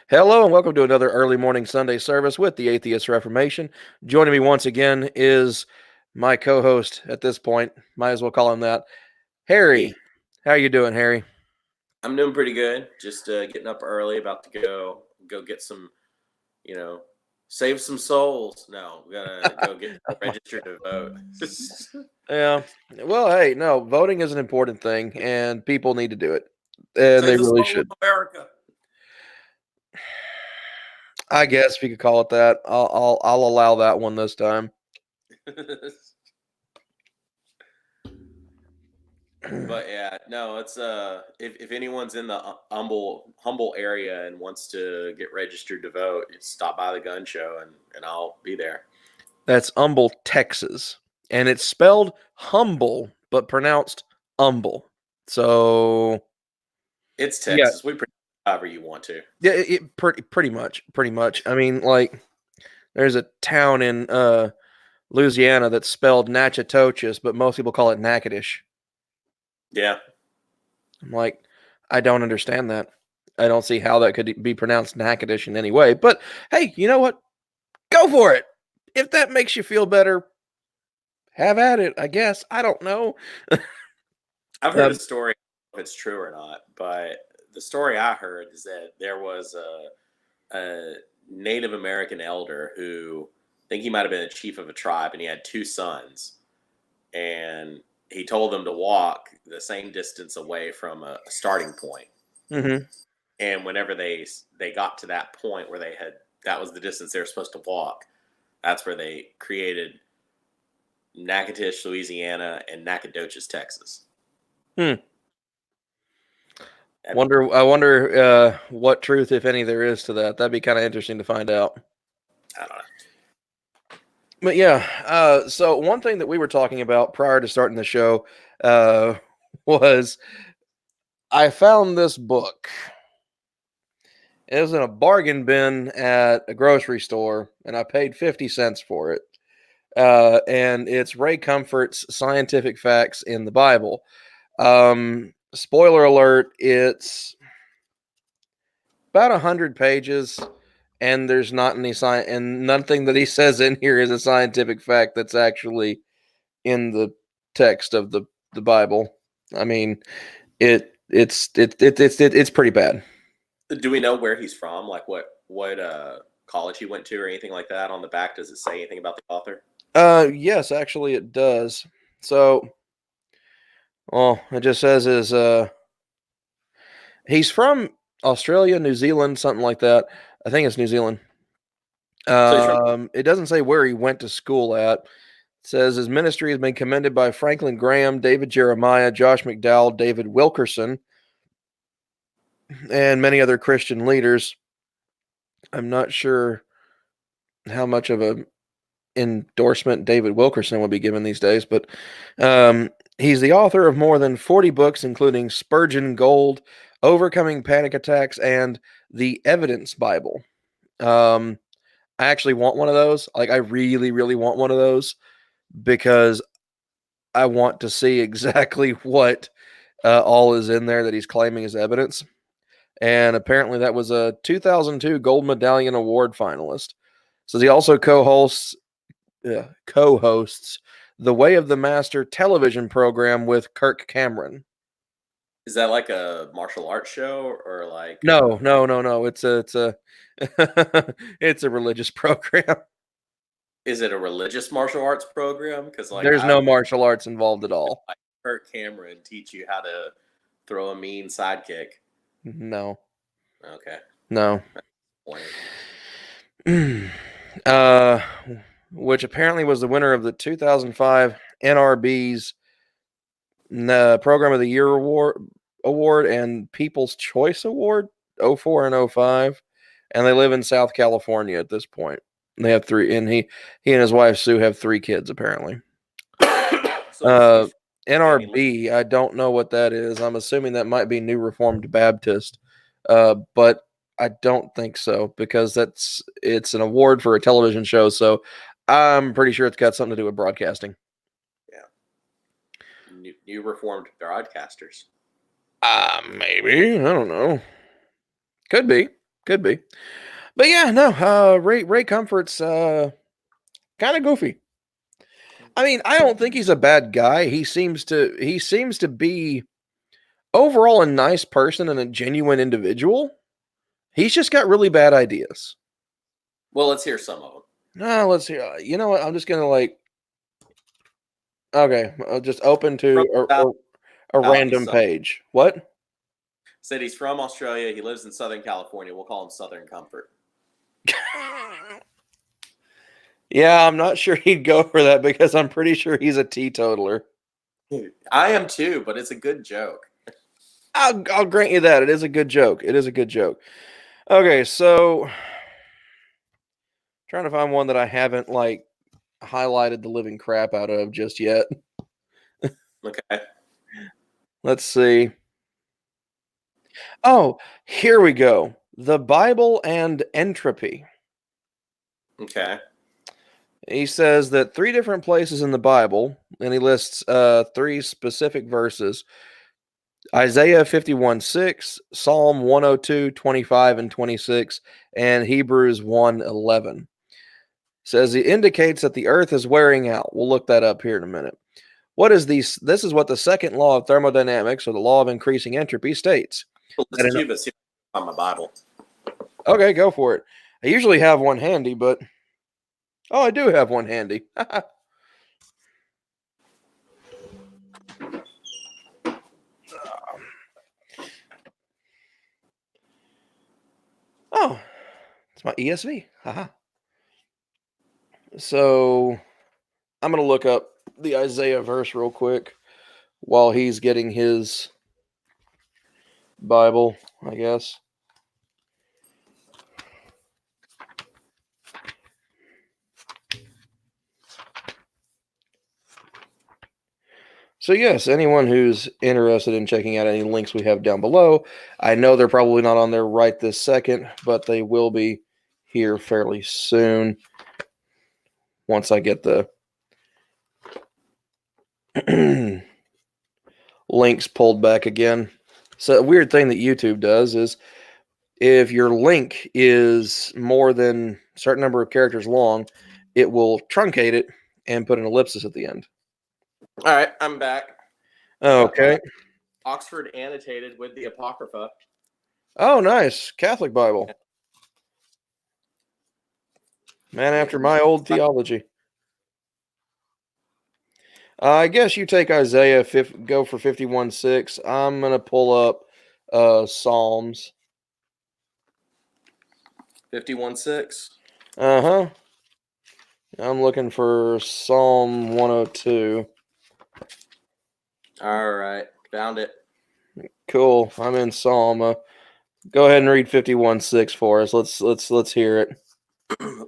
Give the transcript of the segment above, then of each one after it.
Hello and welcome to another early morning Sunday service with the Atheist Reformation. Joining me once again is my co-host at this point, might as well call him that, Harry. Me. How you doing, Harry? I'm doing pretty good. Just getting up early, about to go get some, you know, save some souls. No, we gotta go get registered to vote. Yeah. Well, hey, no, voting is an important thing and people need to do it. And Save they the really soul should. of America. I guess if you could call it that. I'll allow that one this time. But yeah, no, it's if anyone's in the humble area and wants to get registered to vote, just stop by the gun show and I'll be there. That's Humble, Texas. And it's spelled humble, but pronounced humble. So It's yeah, Texas. We pretty however you want to. yeah, pretty much. I mean, like, there's a town in Louisiana that's spelled Natchitoches, but most people call it Natchitoches. Yeah. I'm like, I don't understand that. I don't see how that could be pronounced Natchitoches in any way. But hey, you know what? Go for it. If that makes you feel better, have at it. I guess I don't know. I've heard a Um, story, if it's true or not, but the story I heard is that there was a Native American elder who I think he might have been a chief of a tribe, and he had two sons, and he told them to walk the same distance away from a starting point. mhm. And whenever they got to that point where that was the distance they were supposed to walk, that's where they created Natchitoches, Louisiana, and Nacogdoches, Texas. Hmm. I I wonder what truth, if any, there is to that. That'd be kind of interesting to find out. don't know. But yeah, so one thing that we were talking about prior to starting the show uh, was I found this book. It was in a bargain bin at a grocery store, and I paid 50 cents for it. And it's Ray Comfort's Scientific Facts in the Bible. Spoiler alert, it's about 100 pages, and there's not any science, and nothing that he says in here is a scientific fact that's actually in the text of the Bible. I mean, it's pretty bad. Do we know where he's from? Like what college he went to or anything like that? On the back, does it say anything about the author? Yes, actually, it does. So, well, it just says is he's from Australia, New Zealand, something like that. I think it's New Zealand. So he's from. It doesn't say where he went to school at. It says his ministry has been commended by Franklin Graham, David Jeremiah, Josh McDowell, David Wilkerson, and many other Christian leaders. I'm not sure how much of a endorsement David Wilkerson would be given these days, but he's the author of more than 40 books, including Spurgeon Gold, Overcoming Panic Attacks, and The Evidence Bible. I actually want one of those. Like, I really, really want one of those because I want to see exactly what all is in there that he's claiming as evidence. And apparently, that was a 2002 Gold Medallion Award finalist. So he also co-hosts the Way of the Master television program with Kirk Cameron. Is that like a martial arts show or like No, no, no, no. It's a it's a religious program. is it a religious martial arts program? Because like There's I no would martial arts involved at all. like Kurt Cameron teach you how to throw a mean sidekick. No, Okay, no. lame. uh, which apparently was the winner of the 2005 NRB's Program of the Year award and People's Choice Award, '04 and '05, and they live in South California at this point. They have three, and he and his wife Sue have three kids apparently. So Uh, he's Danny. NRB, I don't know what that is. I'm assuming that might be New Reformed Baptist, but I don't think so because it's an award for a television show. So I'm pretty sure it's got something to do with broadcasting. Yeah, new reformed broadcasters. Maybe I don't know. Could be. Could be. But yeah, no, Ray Comfort's kind of goofy. I mean, I don't think he's a bad guy. He seems to be overall a nice person and a genuine individual. He's just got really bad ideas. Well, let's hear some of them. No, let's hear. You know what? I'm just gonna like. Okay, I'll just open to a random page. What? Said he's from Australia. He lives in Southern California. We'll call him Southern Comfort. Yeah, I'm not sure he'd go for that because I'm pretty sure he's a teetotaler. I am too, but it's a good joke. I'll grant you that. It is a good joke. It is a good joke. Okay, so trying to find one that I haven't like highlighted the living crap out of just yet. Okay. Let's see. Oh, here we go. The Bible and entropy. Okay. He says that 3 different places in the Bible, and he lists 3 specific verses: Isaiah 51:6, Psalm 102:25 and 26, and Hebrews 1:11. Says it indicates that the earth is wearing out. We'll look that up here in a minute. What is these? This is what the second law of thermodynamics, or the law of increasing entropy, states. Let's do this on my Bible. Okay, go for it. I usually have one handy, but I do have one handy. Oh, it's my ESV. Haha. So I'm going to look up the Isaiah verse real quick while he's getting his Bible, I guess. So yes, anyone who's interested in checking out any links we have down below, I know they're probably not on there right this second, but they will be here fairly soon once I get the links pulled back again. So a weird thing that YouTube does is if your link is more than a certain number of characters long, it will truncate it and put an ellipsis at the end. All right, I'm back. Okay. Oxford annotated with the Apocrypha. Oh, nice. Catholic Bible. Man after my old theology. I guess you take Isaiah, go for 51:6. I'm going to pull up Psalms. 51:6. Uh-huh. I'm looking for Psalm 102. All right, found it. Cool. I'm in Psalm. Go ahead and read 51:6 for us. Let's hear it.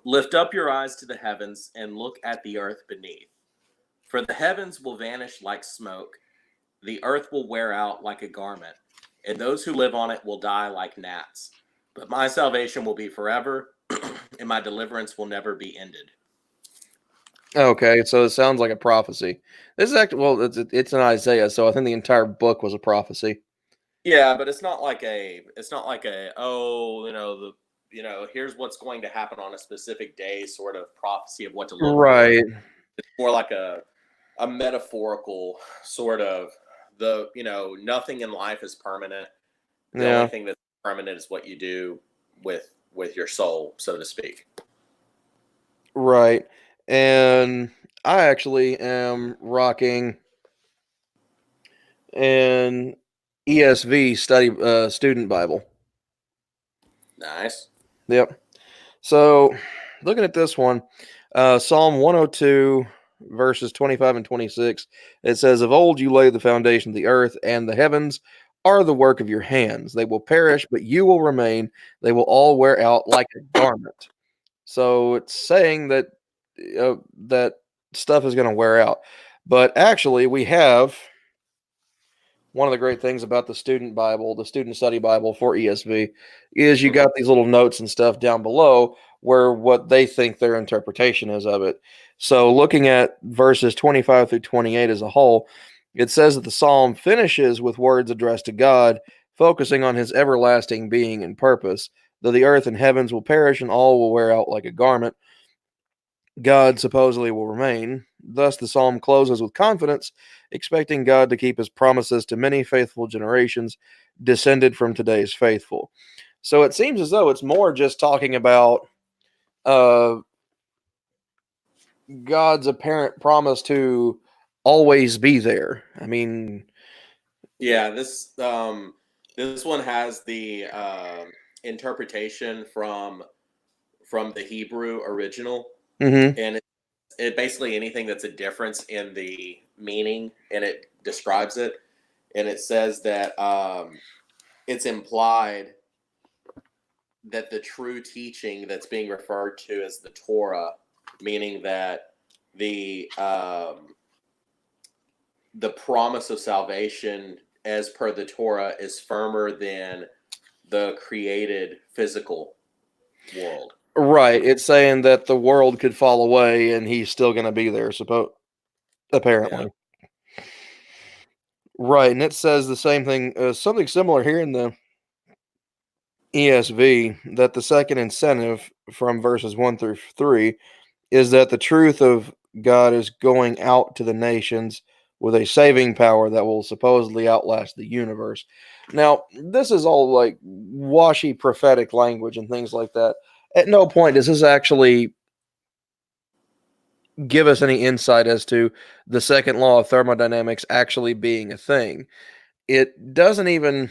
Lift up your eyes to the heavens and look at the earth beneath. For the heavens will vanish like smoke, the earth will wear out like a garment, and those who live on it will die like gnats. But my salvation will be forever, and my deliverance will never be ended. Okay, so it sounds like a prophecy. This is actually, well, it's an Isaiah, so I think the entire book was a prophecy. Yeah, but it's not like here's what's going to happen on a specific day sort of prophecy of what to look for. It's more like a metaphorical sort of nothing in life is permanent. The only thing that's permanent is what you do with your soul, so to speak. Right. And I actually am rocking an ESV student Bible. Nice. Yep. So looking at this one, Psalm 102 verses 25 and 26, it says, "Of old you laid the foundation of the earth, and the heavens are the work of your hands. They will perish, but you will remain. They will all wear out like a garment." So it's saying that that stuff is going to wear out. But actually, we have one of the great things about the student Bible, the student study Bible for ESV, is you got these little notes and stuff down below where what they think their interpretation is of it. So looking at verses 25 through 28 as a whole, it says that the psalm finishes with words addressed to God, focusing on his everlasting being and purpose. though the earth and heavens will perish and all will wear out like a garment, God supposedly will remain. Thus, the psalm closes with confidence, expecting God to keep his promises to many faithful generations descended from today's faithful. So it seems as though it's more just talking about uh, God's apparent promise to always be there. I mean, Yeah, this one has the interpretation from the Hebrew original, mm-hmm, and it basically anything that's a difference in the meaning, and it describes it, and it says that it's implied that the true teaching that's being referred to as the Torah, meaning that the promise of salvation as per the Torah is firmer than the created physical world. right. It's saying that the world could fall away and he's still going to be there, Yeah. apparently. Right. And it says the same thing, something similar here in the ESV, that the second incentive from verses 1 through 3 is that the truth of God is going out to the nations with a saving power that will supposedly outlast the universe. Now, this is all like washy prophetic language and things like that. At no point does this actually give us any insight as to the second law of thermodynamics actually being a thing. It doesn't even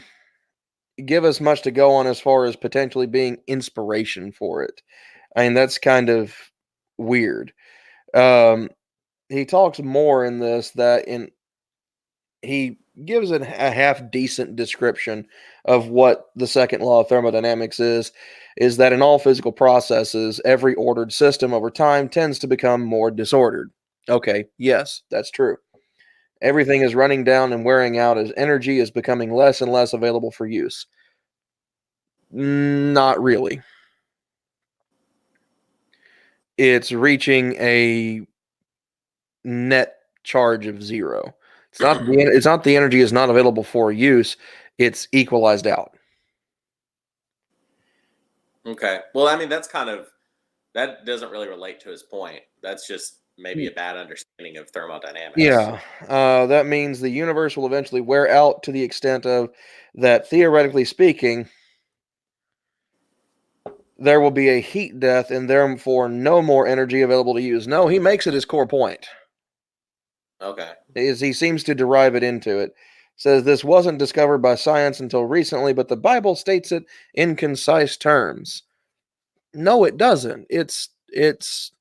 give us much to go on as far as potentially being inspiration for it. I mean, that's kind of weird. Um, he talks more in this that in he gives it a half decent description of what the second law of thermodynamics is that in all physical processes every ordered system over time tends to become more disordered. Okay, yes, that's true. Everything is running down and wearing out as energy is becoming less and less available for use. Not really. It's reaching a net charge of zero. It's not the energy is not available for use. It's equalized out. Okay. Well, I mean, that doesn't really relate to his point. That's just maybe Y- a bad understanding of thermodynamics. Yeah, that means the universe will eventually wear out to the extent of that. Theoretically speaking, there will be a heat death and therefore no more energy available to use. No, he makes it his core point. Okay. Is he seems to derive it into it. Says this wasn't discovered by science until recently, but the Bible states it in concise terms. No, it doesn't. It's That's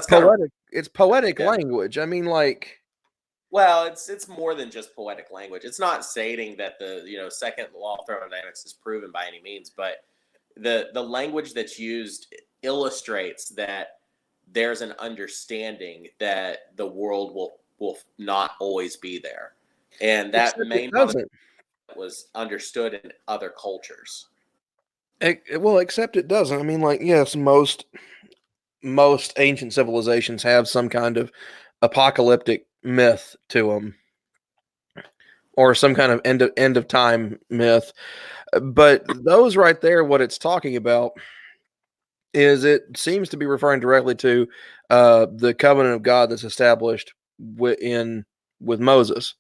kind of poetic. It's poetic yeah. language. I mean, like, Well, it's more than just poetic language. It's not stating that the second law of thermodynamics is proven by any means, but the language that's used illustrates that there's an understanding that the world will not always be there, and that except it may not doesn't. have was understood in other cultures. Well, except it doesn't. I mean, like, yes, most ancient civilizations have some kind of apocalyptic myth to them, or some kind of end of time myth. But those right there, what it's talking about is it seems to be referring directly to the covenant of God that's established in with Moses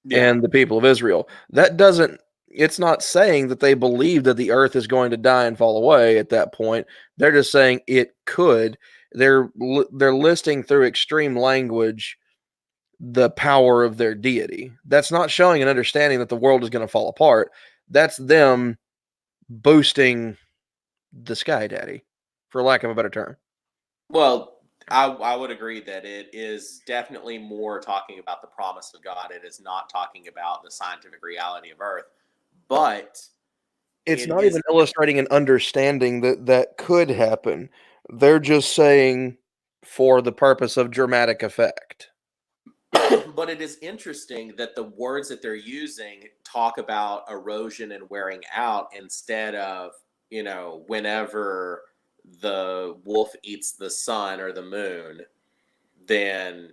Yeah. and the people of Israel. That doesn't. It's not saying that they believe that the earth is going to die and fall away at that point. They're just saying it could. They're listing through extreme language the power of their deity. That's not showing an understanding that the world is going to fall apart. That's them boosting the sky daddy, for lack of a better term. Well, I would agree that it is definitely more talking about the promise of God. It is not talking about the scientific reality of Earth, but It's it not is even illustrating an understanding that could happen. They're just saying for the purpose of dramatic effect. but it is interesting that the words that they're using talk about erosion and wearing out instead of, whenever the wolf eats the sun or the moon, then,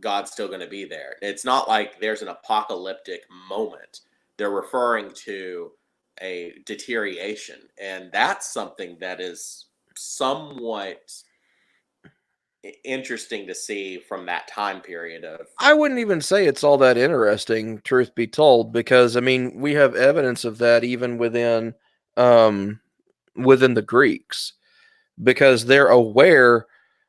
God's still going to be there. It's not like there's an apocalyptic moment. They're referring to a deterioration, and that's something that is somewhat interesting to see from that time period of. I wouldn't even say it's all that interesting, truth be told, because I mean we have evidence of that even um, within the Greeks, because they're aware,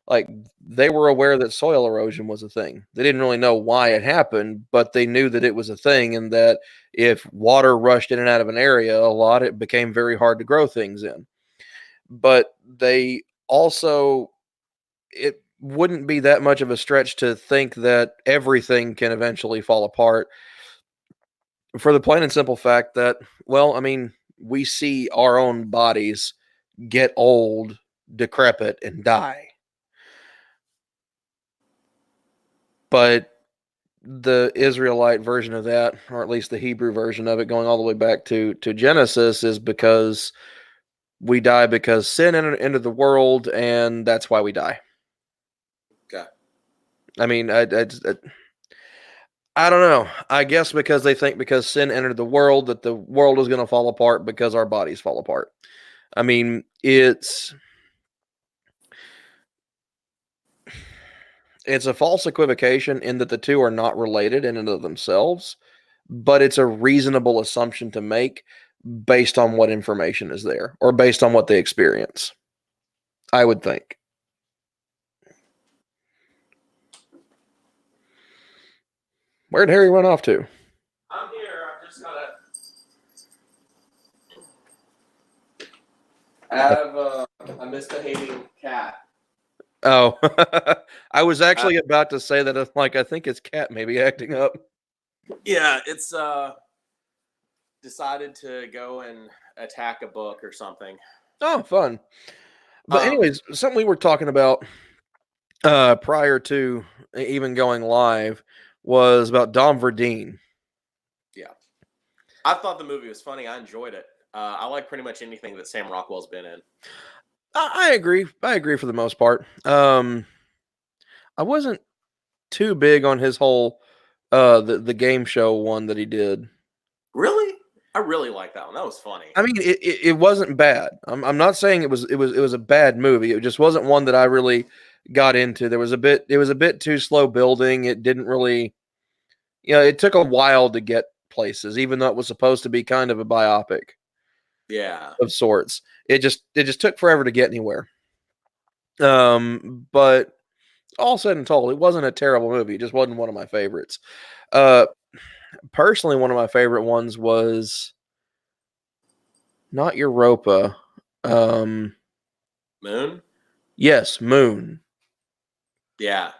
like they were aware that soil erosion was a thing. They didn't really know why it happened, but they knew that it was a thing, and that if water rushed in and out of an area a lot, it became very hard to grow things in. But they also, it wouldn't be that much of a stretch to think that everything can eventually fall apart, for the plain and simple fact that, well, I mean, we see our own bodies get old, decrepit, and die. But the Israelite version of that, or at least the Hebrew version of it, going all the way back to Genesis, is because we die because sin entered into the world, and that's why we die. Okay. I mean, I don't know. I guess because they think because sin entered the world that the world is going to fall apart because our bodies fall apart. I mean, it's a false equivocation in that the two are not related in and of themselves, but it's a reasonable assumption to make based on what information is there or based on what they experience. I would think. Where'd Harry run off to? I'm here. I'm just gonna have a misbehaving cat. Oh, I was actually about to say that. Like, I think his cat may be acting up. Yeah, it's decided to go and attack a book or something. Oh, fun. But Um, anyways, something we were talking about prior to even going live was about Dom Verdine. yeah, I thought the movie was funny. I enjoyed it. I like pretty much anything that Sam Rockwell's been in. I agree. I agree for the most part. I wasn't too big on his whole the game show one that he did. Really, I really like that one. That was funny. I mean, it wasn't bad. I'm not saying it was a bad movie. It just wasn't one that I really got into. It was a bit too slow building. It didn't really, it took a while to get places, even though it was supposed to be kind of a biopic Yeah, of sorts. It just took forever to get anywhere. But all said and told, it wasn't a terrible movie. It just wasn't one of my favorites. Uh, Personally, one of my favorite ones was not Europa. Um, Moon. yes, Moon. Yeah. Did you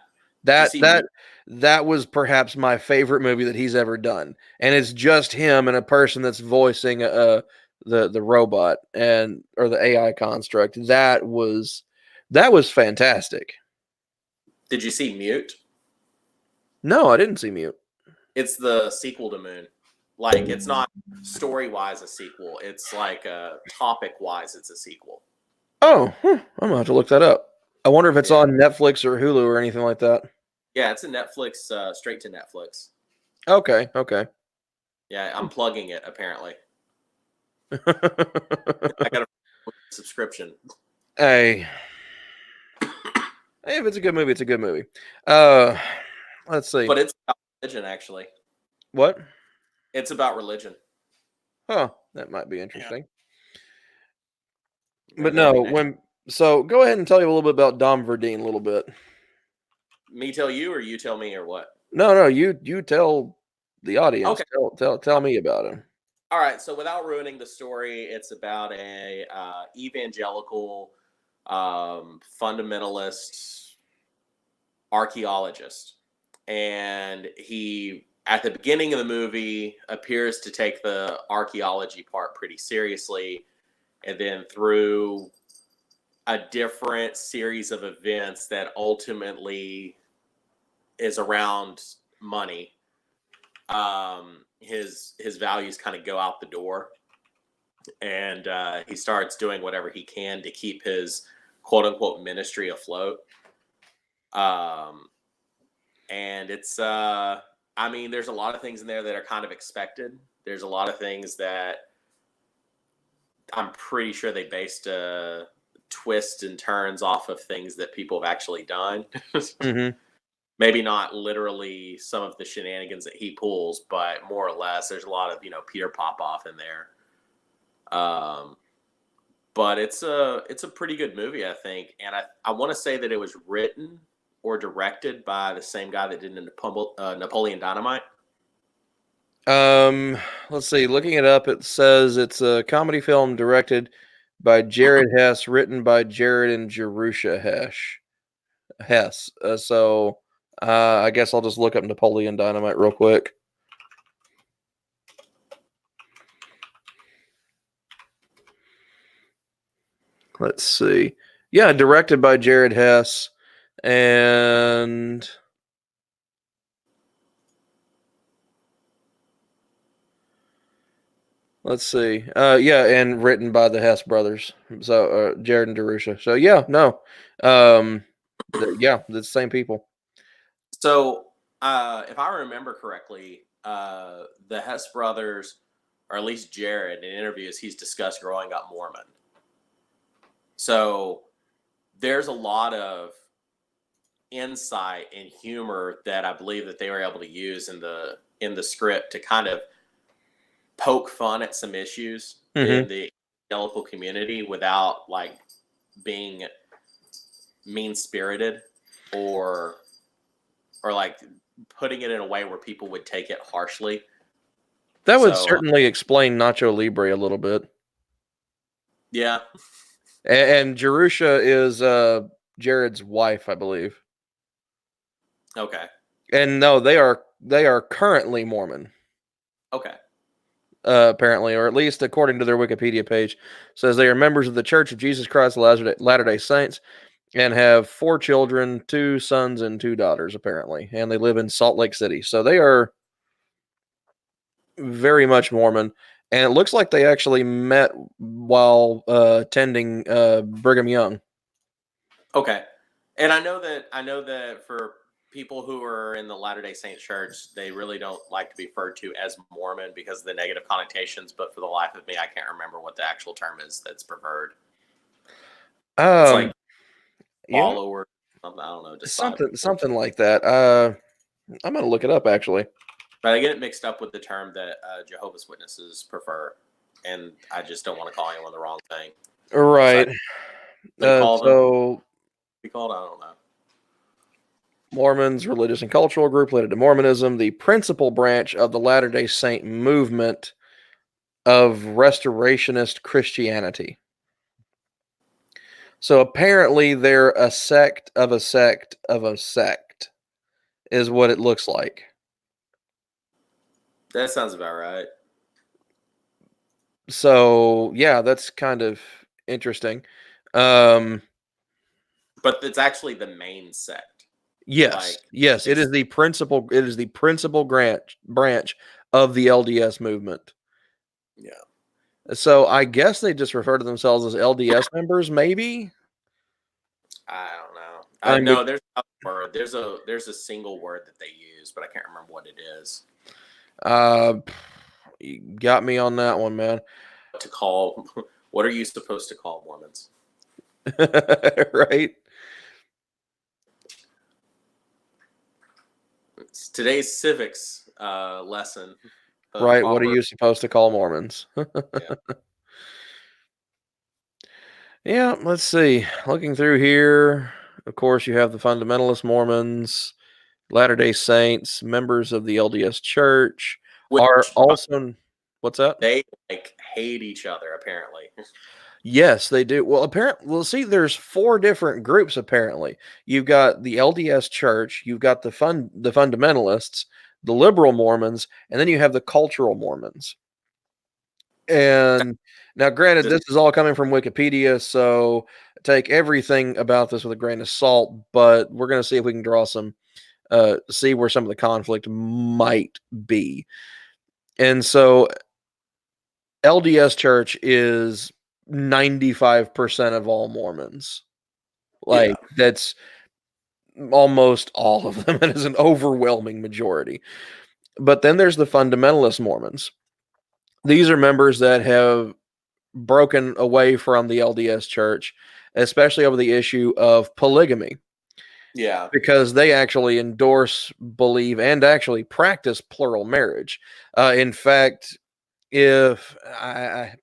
That see Moon? that that was perhaps my favorite movie that he's ever done, and it's just him and a person that's voicing the robot and or the AI construct. That was fantastic. Did you see Mute? No, I didn't see Mute. It's the sequel to Moon. Like, it's not story wise a sequel. It's like topic wise, it's a sequel. Oh, I'm gonna have to look that up. I wonder if it's Yeah, on Netflix or Hulu or anything like that. yeah, it's a Netflix, straight to Netflix. Okay, okay. Yeah, I'm plugging it apparently. I got a subscription. Hey, if it's a good movie, it's a good movie. Uh, let's see. But it's about religion, actually. What? It's about religion. Huh, that might be Yeah. interesting. But And that'll no, be next. so go ahead and tell you a little bit about Dom Verdine a little bit. Me tell you, or you tell me, or what? No, you tell the audience. Okay. Tell me about him. All right. So without ruining the story, it's about a evangelical fundamentalist archaeologist, and he at the beginning of the movie appears to take the archaeology part pretty seriously, and then through a different series of events that ultimately is around money, his values kind of go out the door, and he starts doing whatever he can to keep his quote unquote ministry afloat. Um, and it's I mean, there's a lot of things in there that are kind of expected. There's a lot of things that I'm pretty sure they based twists and turns off of things that people have actually done. Mm-hmm. Maybe not literally some of the shenanigans that he pulls, but more or less, there's a lot of Peter Popoff in there. But it's a pretty good movie, I think, and I want to say that it was written or directed by the same guy that did Napoleon Dynamite. Let's see. Looking it up, it says it's a comedy film directed by Jared Hess, written by Jared and Jerusha Hess. I guess I'll just look up Napoleon Dynamite real quick. Let's see. Yeah, directed by Jared Hess, and let's see. Yeah, and written by the Hess brothers. So Jared and Jerusha. So yeah, no. Yeah, the same people. So, if I remember correctly, the Hess brothers, or at least Jared, in interviews, he's discussed growing up Mormon. So, there's a lot of insight and humor that I believe that they were able to use in the script to kind of poke fun at some issues in the evangelical community without like being mean spirited or like putting it in a way where people would take it harshly. That would certainly explain Nacho Libre a little bit. Yeah. And Jerusha is Jared's wife, I believe. Okay. And no, they are currently Mormon. Okay. Apparently, or at least according to their Wikipedia page, says they are members of the Church of Jesus Christ of Latter-day Saints and have 4 children, 2 sons and 2 daughters, apparently. And they live in Salt Lake City. So they are very much Mormon. And it looks like they actually met while attending Brigham Young. Okay. And I know that for people who are in the Latter-day Saint Church, they really don't like to be referred to as Mormon because of the negative connotations. But for the life of me, I can't remember what the actual term is that's preferred. It's like follower. I don't know. Something like that. I'm gonna look it up actually. But I get it mixed up with the term that Jehovah's Witnesses prefer, and I just don't want to call anyone the wrong thing. Right. So be called. I don't know. Mormons, religious and cultural group related to Mormonism, the principal branch of the Latter-day Saint movement of Restorationist Christianity. So apparently they're a sect of a sect of a sect, is what it looks like. That sounds about right. So yeah, that's kind of interesting. But it's actually the main sect. Yes, yes, it is the principal. It is the principal branch of the LDS movement. Yeah. So I guess they just refer to themselves as LDS members, maybe. I don't know. I know there's a word. There's a single word that they use, but I can't remember what it is. You got me on that one, man. What are you supposed to call Mormons? Right. It's today's civics lesson. Right. What are you supposed to call Mormons? Yeah. Yeah, let's see. Looking through here, of course, you have the fundamentalist Mormons, Latter-day Saints, members of the LDS Church, are also. What's that? They hate each other, apparently. Yes, they do. Well, see, there's 4 different groups. Apparently, you've got the LDS Church, you've got the fundamentalists, the liberal Mormons, and then you have the cultural Mormons. And now, granted, this is all coming from Wikipedia, so take everything about this with a grain of salt. But we're going to see if we can draw some, see where some of the conflict might be. And so, LDS Church is 95% of all Mormons. That's almost all of them. It is an overwhelming majority. But then there's the fundamentalist Mormons. These are members that have broken away from the LDS church, especially over the issue of polygamy, Yeah. because they actually endorse, believe, and actually practice plural marriage. In fact, if I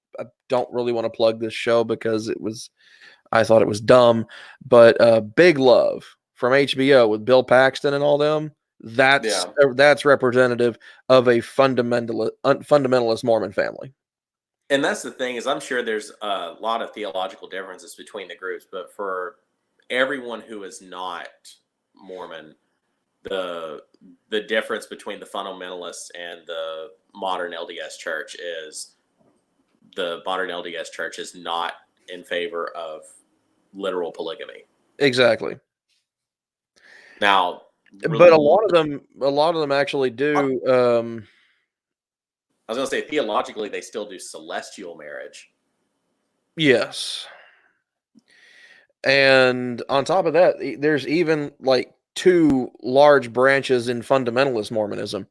don't really want to plug this show because I thought it was dumb, but Big Love from HBO with Bill Paxton and all them, Yeah. that's representative of a fundamentalist Mormon family. And that's the thing is I'm sure there's a lot of theological differences between the groups, but for everyone who is not Mormon, the the difference between the fundamentalists and the modern LDS church is the modern LDS church is not in favor of literal polygamy. Exactly. Now, But rel- a lot of them actually do. I was going to say theologically they still do celestial marriage. Yes. And on top of that, there's even like two large branches in fundamentalist Mormonism.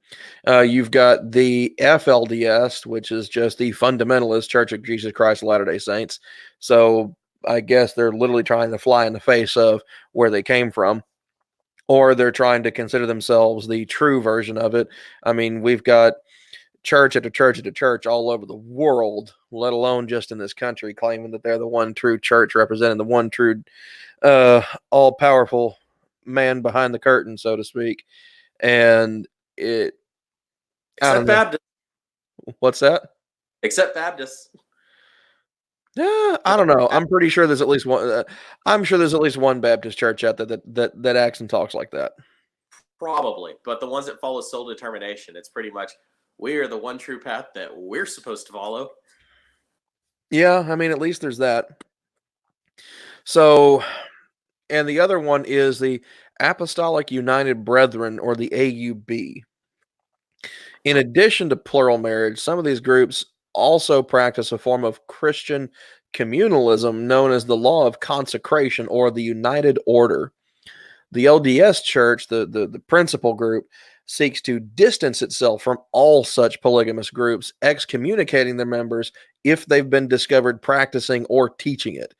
You've got the FLDS, which is just the Fundamentalist Church of Jesus Christ of Latter-day Saints. So I guess they're literally trying to fly in the face of where they came from, or they're trying to consider themselves the true version of it. I mean, we've got church after church after church all over the world, let alone just in this country, claiming that they're the one true church representing the one true all powerful man behind the curtain, so to speak. And I don't Except know. Baptists. What's that? Except Baptists. Yeah, I don't know. I'm pretty sure there's at least one. I'm sure there's at least one Baptist church out there that acts and talks like that. Probably. But the ones that follow soul determination, it's pretty much we are the one true path that we're supposed to follow. Yeah, I mean, at least there's that. So, and the other one is the Apostolic United Brethren, or the AUB. In addition to plural marriage, some of these groups also practice a form of Christian communalism known as the law of consecration, or the United Order. The LDS Church, the principal group, seeks to distance itself from all such polygamous groups, excommunicating their members if they've been discovered practicing or teaching it.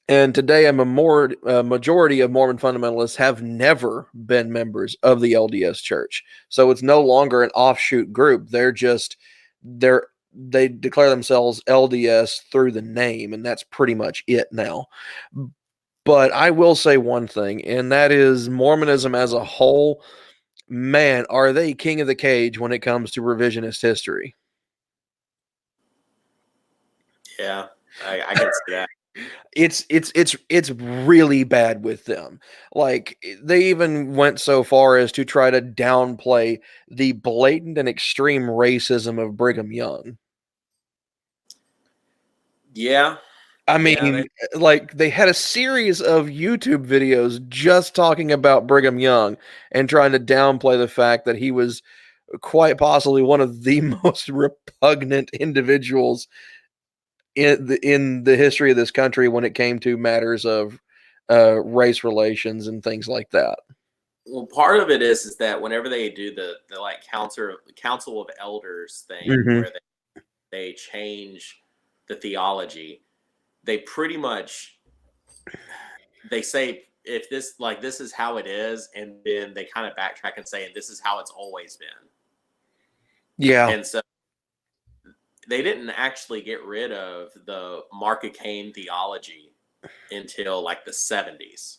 And today, a majority of Mormon fundamentalists have never been members of the LDS Church. So it's no longer an offshoot group. They declare themselves LDS through the name, and that's pretty much it now. But I will say one thing, and that is Mormonism as a whole, man, are they king of the cage when it comes to revisionist history. Yeah, I can see that. It's really bad with them. Like, they even went so far as to try to downplay the blatant and extreme racism of Brigham Young. Yeah. I Yeah. mean, like, they had a series of YouTube videos just talking about Brigham Young and trying to downplay the fact that he was quite possibly one of the most repugnant individuals in the history of this country when it came to matters of race relations and things like that. Well, part of it is that whenever they do the like council of elders thing, Mm-hmm. where they change the theology, they pretty much they say if this is how it is, and then they kind of backtrack and say, and this is how it's always been. Yeah. And so they didn't actually get rid of the Mark of Cain theology until like the 70s.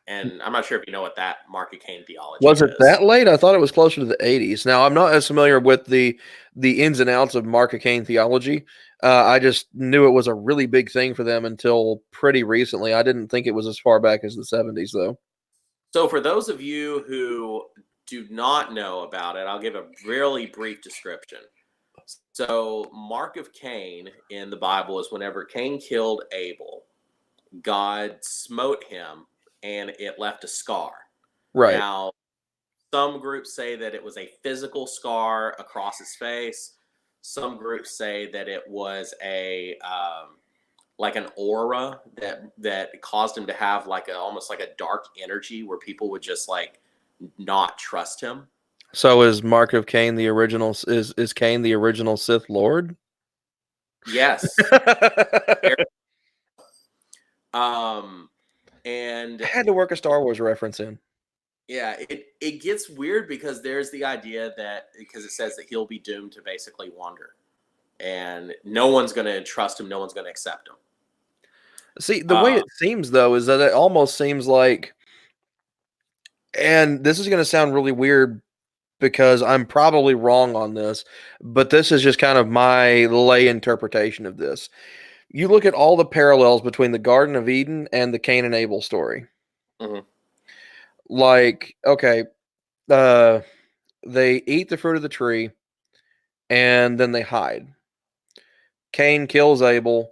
And I'm not sure if you know what that Mark of Cain theology Was it is. that late? I thought it was closer to the 80s. Now, I'm not as familiar with the ins and outs of Mark of Cain theology. I just knew it was a really big thing for them until pretty recently. I didn't think it was as far back as the 70s, though. So for those of you who do not know about it, I'll give a really brief description. So Mark of Cain in the Bible is whenever Cain killed Abel, God smote him and it left a scar. Right. Now, some groups say that it was a physical scar across his face. Some groups say that it was a like an aura that caused him to have like almost like a dark energy where people would just like not trust him. So is Mark of Cain the original? Is Cain the original Sith Lord? Yes. I Um, and had to work a Star Wars reference in. yeah, it gets weird because there's the idea that because it says that he'll be doomed to basically wander, and no one's going to trust him, no one's going to accept him. See, the way Uh, it seems though is that it almost seems like, and this is going to sound really weird because I'm probably wrong on this, but this is just kind of my lay interpretation of this. You look at all the parallels between the Garden of Eden and the Cain and Abel story. mhm. Like, okay, uh, they eat the fruit of the tree and then they hide. Cain kills Abel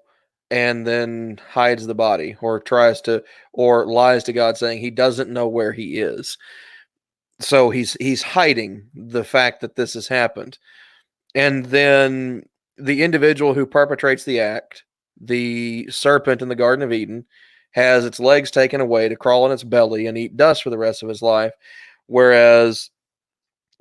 and then hides the body or tries to or lies to God saying he doesn't know where he is. So he's hiding the fact that this has happened. And then the individual who perpetrates the act, the serpent in the Garden of Eden, has its legs taken away to crawl on its belly and eat dust for the rest of his life. Whereas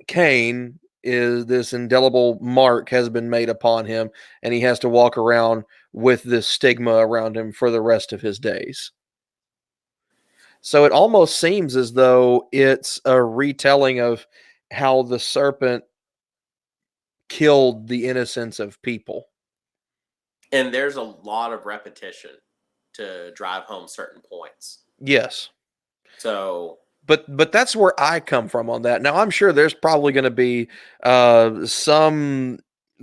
Cain is this indelible mark has been made upon him, and he has to walk around with this stigma around him for the rest of his days. So it almost seems as though it's a retelling of how the serpent killed the innocence of people. And there's a lot of repetition to drive home certain points. Yes. So But that's where I come from on that. Now I'm sure there's probably going to be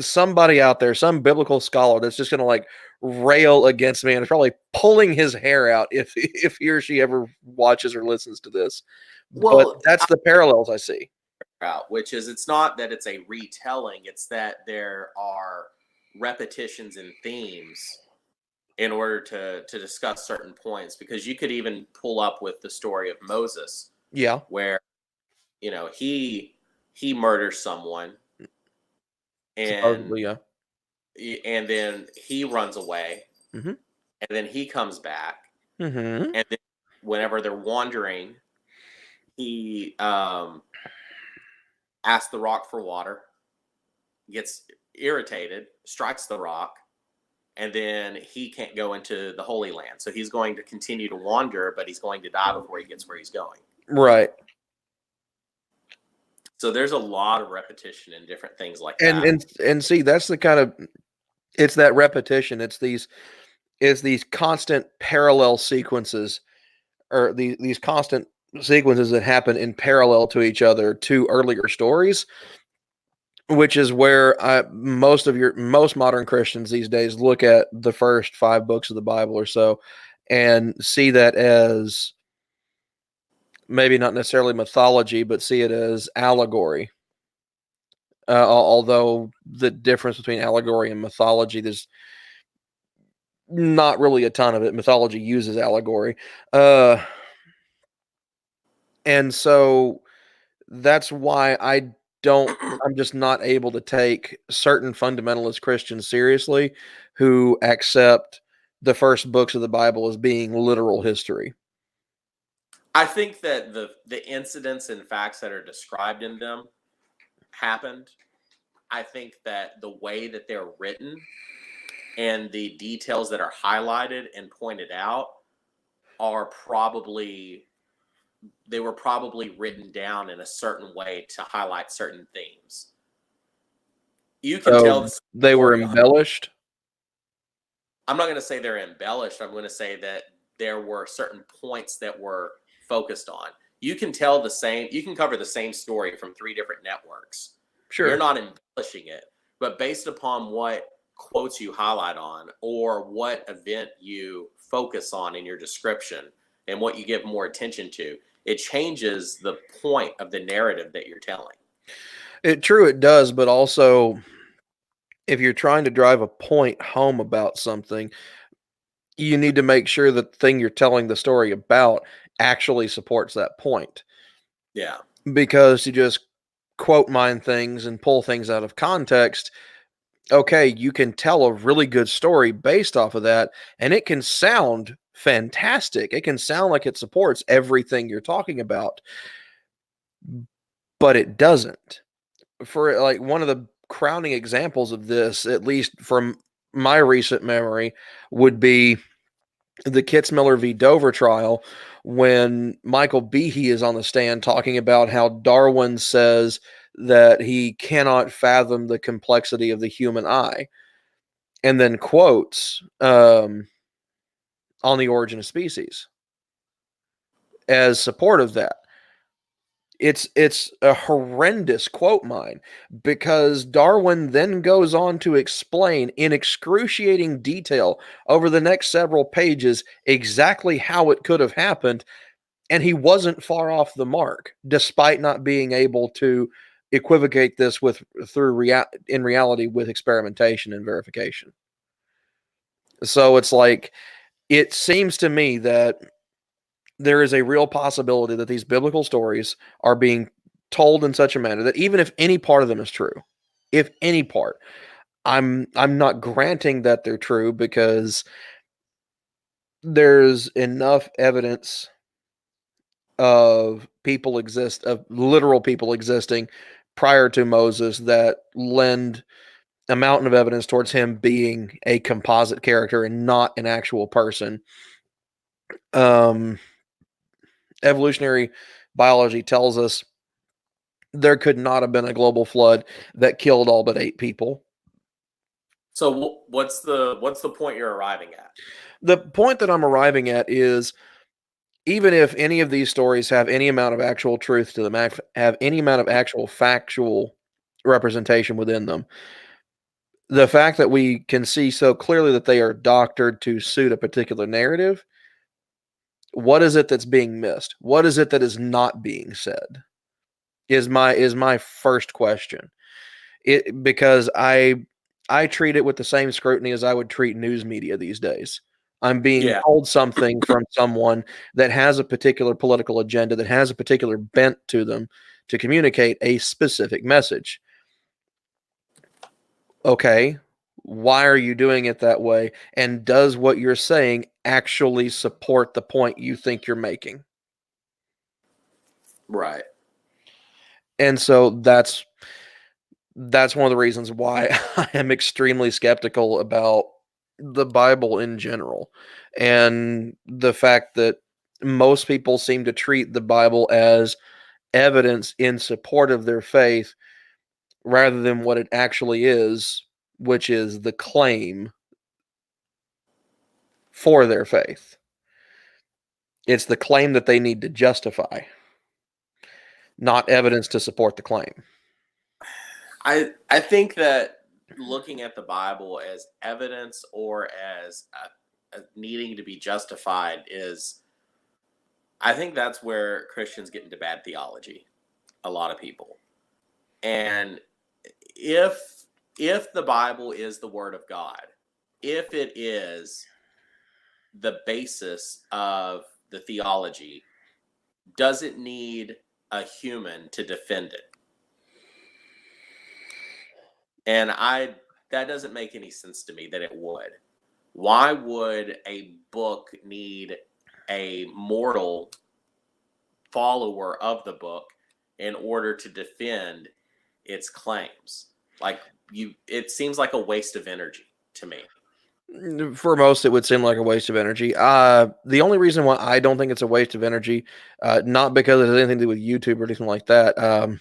somebody out there, some biblical scholar that's just going to like rail against me and is probably pulling his hair out if he or she ever watches or listens to this. But well, that's the parallels I see. out, which is it's not that it's a retelling, it's that there are repetitions and themes in order to discuss certain points. Because you could even pull up with the story of Moses, Yeah. where he murders someone and Supposedly, yeah. and then he runs away Mm-hmm. and then he comes back Mm-hmm. and then whenever they're wandering he asks the rock for water, gets irritated, strikes the rock, and then he can't go into the Holy Land. So he's going to continue to wander, but he's going to die before he gets where he's going. Right. So there's a lot of repetition and different things like And that. and see that's the kind of it's that repetition. It's these constant parallel sequences or these constant sequences that happen in parallel to each other to earlier stories, which is where most modern Christians these days look at the first 5 books of the Bible or so and see that as maybe not necessarily mythology, but see it as allegory. Although the difference between allegory and mythology, there's not really a ton of it. Mythology uses allegory. Uh, and so that's why I'm just not able to take certain fundamentalist Christians seriously who accept the first books of the Bible as being literal history. I think that the incidents and facts that are described in them happened. I think that the way that they're written and the details that are highlighted and pointed out are probably they were probably written down in a certain way to highlight certain themes. You can tell So the they were story. embellished. I'm not going to say they're embellished. I'm going to say that there were certain points that were focused on. You can tell the same, you can cover the same story from 3 different networks. You're Sure. not embellishing it, but based upon what quotes you highlight on or what event you focus on in your description and what you give more attention to, it changes the point of the narrative that you're telling. It does, but also if you're trying to drive a point home about something, you need to make sure that the thing you're telling the story about actually supports that point. Yeah. Because you just quote mine things and pull things out of context, okay, you can tell a really good story based off of that, and it can sound fantastic. It can sound like it supports everything you're talking about, but it doesn't. For like one of the crowning examples of this, at least from my recent memory would be the Kitzmiller v. Dover trial, when Michael Behe is on the stand talking about how Darwin says that he cannot fathom the complexity of the human eye, and then quotes On the Origin of Species as support of that. It's a horrendous quote mine, because Darwin then goes on to explain in excruciating detail over the next several pages exactly how it could have happened, and he wasn't far off the mark, despite not being able to equivocate this in reality with experimentation and verification. So it's like, it seems to me that there is a real possibility that these biblical stories are being told in such a manner that even if any part of them is true, if any part, I'm not granting that they're true, because there's enough evidence of literal people existing prior to Moses, that lend a mountain of evidence towards him being a composite character and not an actual person. Um, Evolutionary biology tells us there could not have been a global flood that killed all but 8 people. So what's the point you're arriving at? The point that I'm arriving at is, even if any of these stories have any amount of actual truth to them, have any amount of actual factual representation within them, the fact that we can see so clearly that they are doctored to suit a particular narrative, what is it that's being missed? What is it that is not being said? Is my first question. Because I treat it with the same scrutiny as I would treat news media these days. I'm being Yeah. told something from someone that has a particular political agenda, that has a particular bent to them to communicate a specific message. Okay, why are you doing it that way? And does what you're saying actually support the point you think you're making? Right. And so that's one of the reasons why I am extremely skeptical about the Bible in general, and the fact that most people seem to treat the Bible as evidence in support of their faith rather than what it actually is, which is the claim for their faith. It's the claim that they need to justify, not evidence to support the claim. I think that looking at the Bible as evidence or as needing to be justified is, I think that's where Christians get into bad theology. A lot of people. And if the Bible is the Word of God, if it is the basis of the theology, does it need a human to defend it? And that doesn't make any sense to me that it would. Why would a book need a mortal follower of the book in order to defend its claims? Like, it seems like a waste of energy to me. For most, it would seem like a waste of energy. The only reason why I don't think it's a waste of energy, not because it has anything to do with YouTube or anything like that.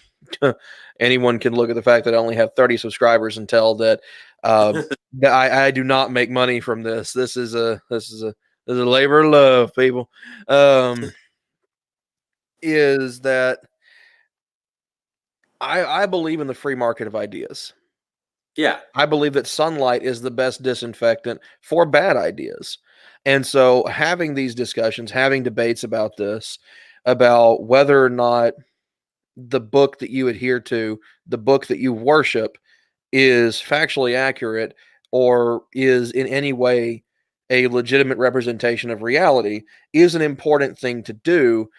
Anyone can look at the fact that I only have 30 subscribers and tell that that I do not make money from this. This is a labor of love, people. Is that I believe in the free market of ideas. Yeah. I believe that sunlight is the best disinfectant for bad ideas. And so having these discussions, having debates about this, about whether or not the book that you adhere to, the book that you worship, is factually accurate or is in any way a legitimate representation of reality, is an important thing to do,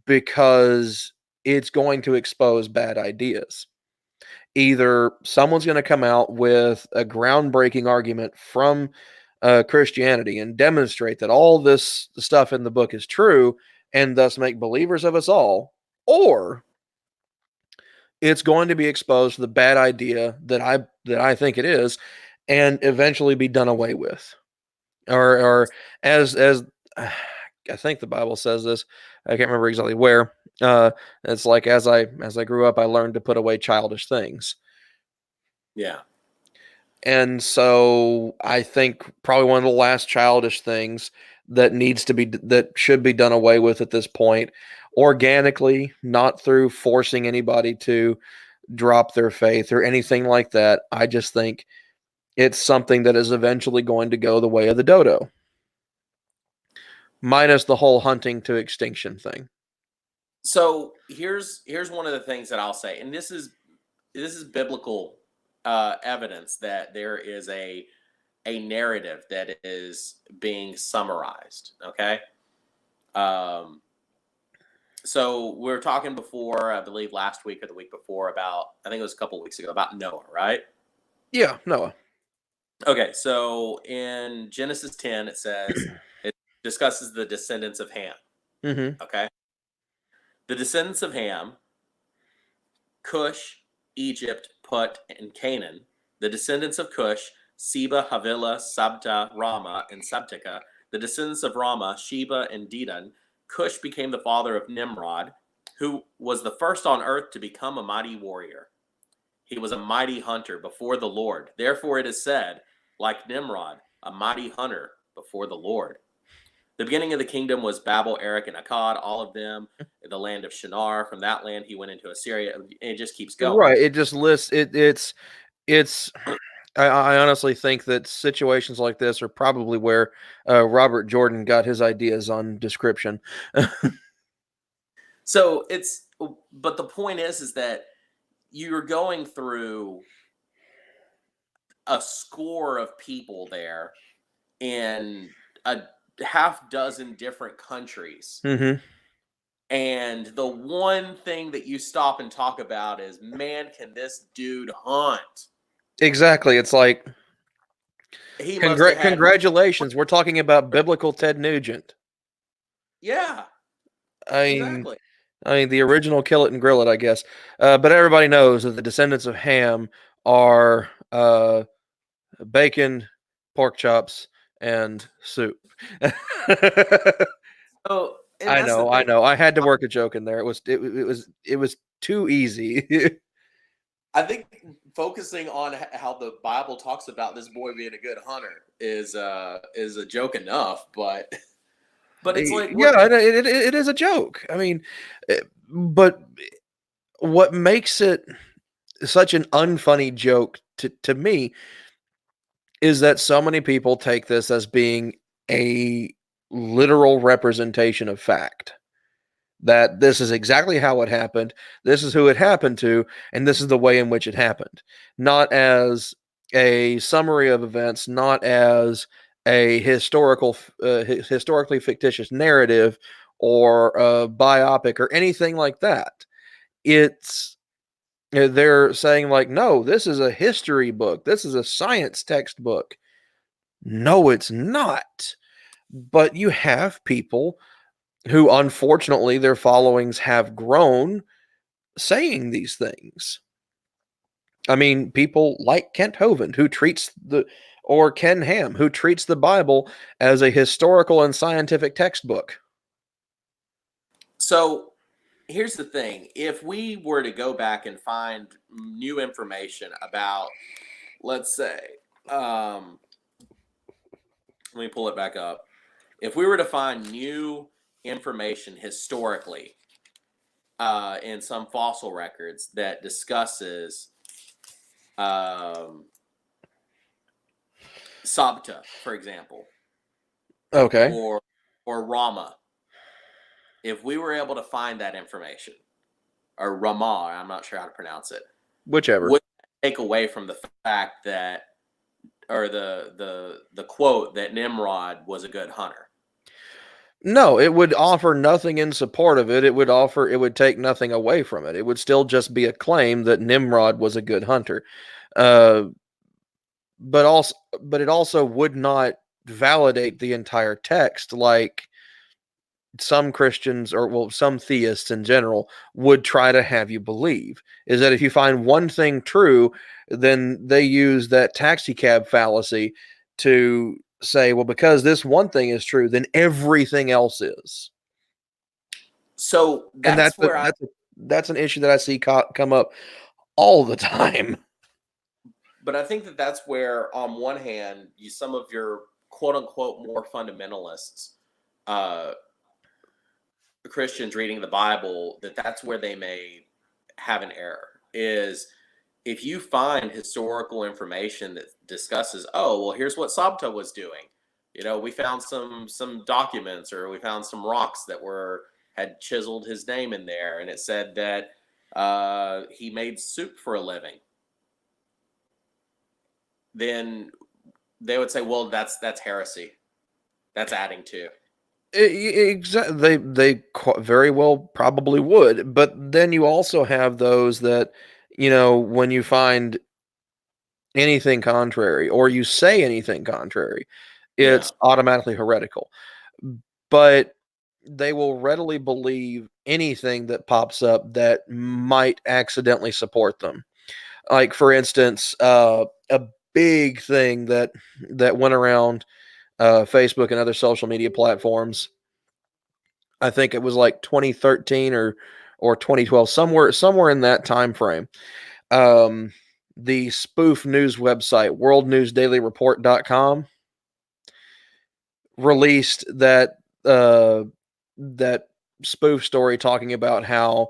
because it's going to expose bad ideas. Either someone's going to come out with a groundbreaking argument from Christianity and demonstrate that all this stuff in the book is true and thus make believers of us all, or it's going to be exposed to the bad idea that I think it is, and eventually be done away with. Or as I think the Bible says this. I can't remember exactly where. It's like as I grew up, I learned to put away childish things. Yeah. And so I think probably one of the last childish things that should be done away with at this point, organically, not through forcing anybody to drop their faith or anything like that. I just think it's something that is eventually going to go the way of the dodo, minus the whole hunting to extinction thing. So here's one of the things that I'll say, and this is biblical evidence that there is a narrative that is being summarized. Okay. So we were talking before, I believe last week or the week before, about, I think it was a couple of weeks ago, about Noah, right? Yeah, Noah. Okay, so in Genesis 10, it says, it discusses the descendants of Ham. Mm-hmm. Okay. The descendants of Ham: Cush, Egypt, Put, and Canaan. The descendants of Cush: Seba, Havilah, Sabta, Rama, and Sabteka. The descendants of Rama: Sheba and Dedan. Cush became the father of Nimrod, who was the first on earth to become a mighty warrior. He was a mighty hunter before the Lord. Therefore it is said, like Nimrod, a mighty hunter before the Lord. The beginning of the kingdom was Babel, Erech, and Akkad, all of them in the land of Shinar. From that land he went into Assyria, and it just keeps going. Right. It just lists it. It's. I honestly think that situations like this are probably where Robert Jordan got his ideas on description. So it's, but the point is that you're going through a score of people there in a half dozen different countries. Mm-hmm. And the one thing that you stop and talk about is, man, can this dude hunt? Exactly. It's like, He must have had. congratulations. We're talking about biblical Ted Nugent. Yeah, I mean, exactly. the original Kill It and Grill It, I guess. But everybody knows that the descendants of Ham are bacon, pork chops, and soup. Oh, and I that's the know, I thing. know. I had to work a joke in there. It was too easy. I think focusing on how the Bible talks about this boy being a good hunter is a joke enough, but it's like, what? Yeah, it is a joke. I mean, but what makes it such an unfunny joke to me is that so many people take this as being a literal representation of fact. That this is exactly how it happened, this is who it happened to, and this is the way in which it happened. Not as a summary of events, not as a historically fictitious narrative or a biopic or anything like that. It's they're saying like, no, this is a history book. This is a science textbook. No, it's not. But you have people who, unfortunately, their followings have grown saying these things. I mean, people like Kent Hovind, or Ken Ham, who treats the Bible as a historical and scientific textbook. So here's the thing: if we were to go back and find new information about, let's say, let me pull it back up. If we were to find new information historically in some fossil records that discusses Sabta, for example, Okay. or Rama, if we were able to find that information, or Rama, I'm not sure how to pronounce it, Whichever. would take away from the fact that, or the quote that Nimrod was a good hunter? No, it would offer nothing in support of it. It would take nothing away from it. It would still just be a claim that Nimrod was a good hunter. Uh, but it also would not validate the entire text. Like, some Christians, or well, some theists in general, would try to have you believe, is that if you find one thing true, then they use that taxi cab fallacy to say, well, because this one thing is true, then everything else is. So And that's where I that's an issue that I see come up all the time. but I think that that's where, on one hand, some of your quote unquote more fundamentalists, uh, Christians reading the Bible, that's where they may have an error. Is if you find historical information that discusses, oh well, here's what Sabta was doing. We found some documents, or we found some rocks that had chiseled his name in there, and it said that he made soup for a living. Then they would say, well, that's heresy. That's adding to. Exactly. They very well probably would, but then you also have those that, when you find anything contrary, or you say anything contrary, Yeah. it's automatically heretical. But they will readily believe anything that pops up that might accidentally support them. Like, for instance, a big thing that went around Facebook and other social media platforms. I think it was like 2013 or 2012, somewhere in that time frame. Um, the spoof news website worldnewsdailyreport.com released that spoof story talking about how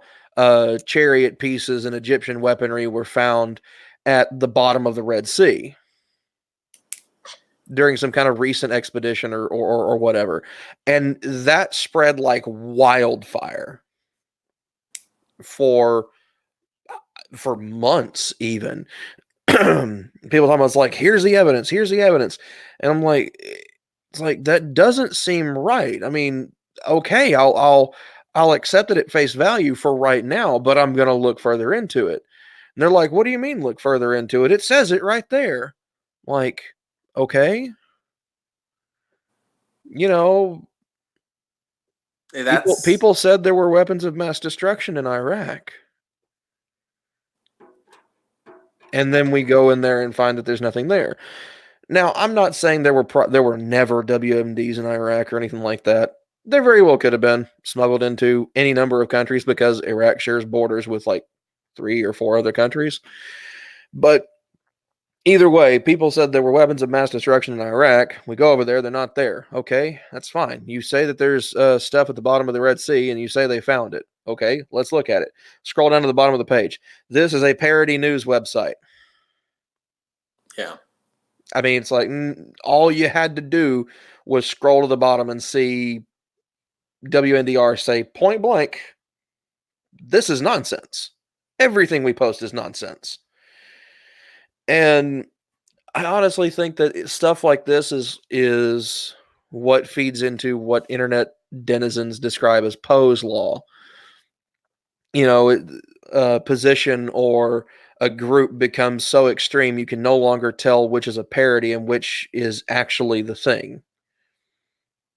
chariot pieces and Egyptian weaponry were found at the bottom of the Red Sea during some kind of recent expedition or whatever. And that spread like wildfire for months even. People talking about, it's like, here's the evidence, and I'm like, it's like, that doesn't seem right. I mean, okay, I'll accept it at face value for right now, but I'm gonna look further into it. And they're like, what do you mean look further into it? It says it right there. Like, okay, you know, That's people said there were weapons of mass destruction in Iraq. And then we go in there and find that there's nothing there. Now, I'm not saying there were never WMDs in Iraq or anything like that. There very well could have been smuggled into any number of countries, because Iraq shares borders with like 3 or 4 other countries. But either way, people said there were weapons of mass destruction in Iraq. We go over there, they're not there. Okay, that's fine. You say that there's stuff at the bottom of the Red Sea, and you say they found it. Okay, let's look at it. Scroll down to the bottom of the page. This is a parody news website. Yeah. I mean, it's like, all you had to do was scroll to the bottom and see WNDR say point blank, this is nonsense. Everything we post is nonsense. And I honestly think that stuff like this is what feeds into what internet denizens describe as Poe's law. A position or a group becomes so extreme you can no longer tell which is a parody and which is actually the thing.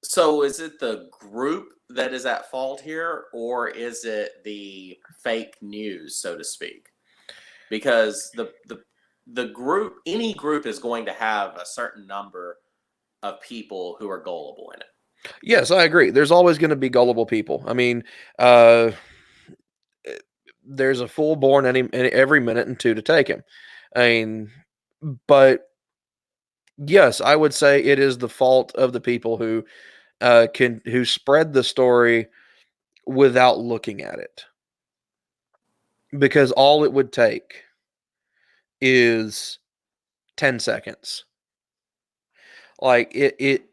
So is it the group that is at fault here, or is it the fake news, so to speak? Because the group, any group, is going to have a certain number of people who are gullible in it. Yes, I agree. There's always going to be gullible people. I mean, there's a fool born every minute and 2 to take him. I mean, but yes, I would say it is the fault of the people who who spread the story without looking at it, because all it would take is 10 seconds. Like, it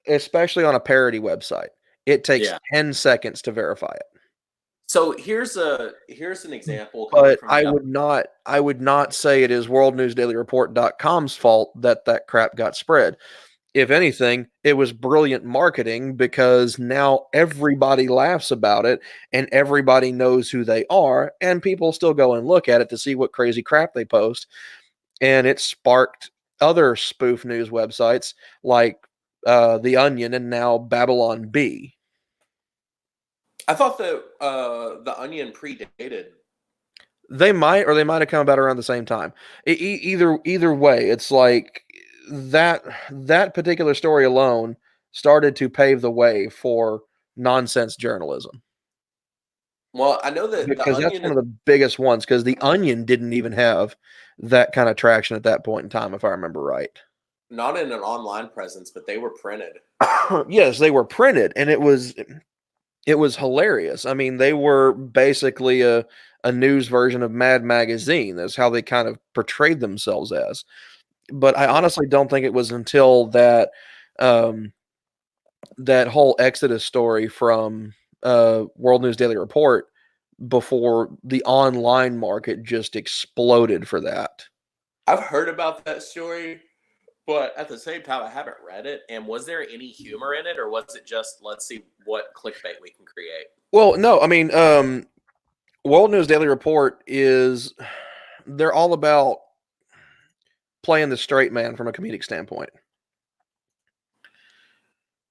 especially on a parody website, it takes 10 seconds to verify it. So here's an example coming But from I would not say it is worldnewsdailyreport.com's fault that crap got spread. If anything, it was brilliant marketing, because now everybody laughs about it and everybody knows who they are, and people still go and look at it to see what crazy crap they post. And it sparked other spoof news websites like The Onion and now Babylon Bee. I thought the Onion predated. They might, or they might have come about around the same time. Either way, it's like that particular story alone started to pave the way for nonsense journalism, Well, I know that the because that's Onion one is of the biggest ones. Because the Onion didn't even have that kind of traction at that point in time, if I remember right. not in an online presence, but they were printed. Yes, they were printed, and it was hilarious. I mean, they were basically a news version of Mad Magazine. That's how they kind of portrayed themselves as. But I honestly don't think it was until um, that whole Exodus story from World News Daily Report before the online market just exploded for that. I've heard about that story, but at the same time, I haven't read it. And was there any humor in it, or was it just let's see what clickbait we can create? Well, no, I mean, World News Daily Report they're all about playing the straight man from a comedic standpoint.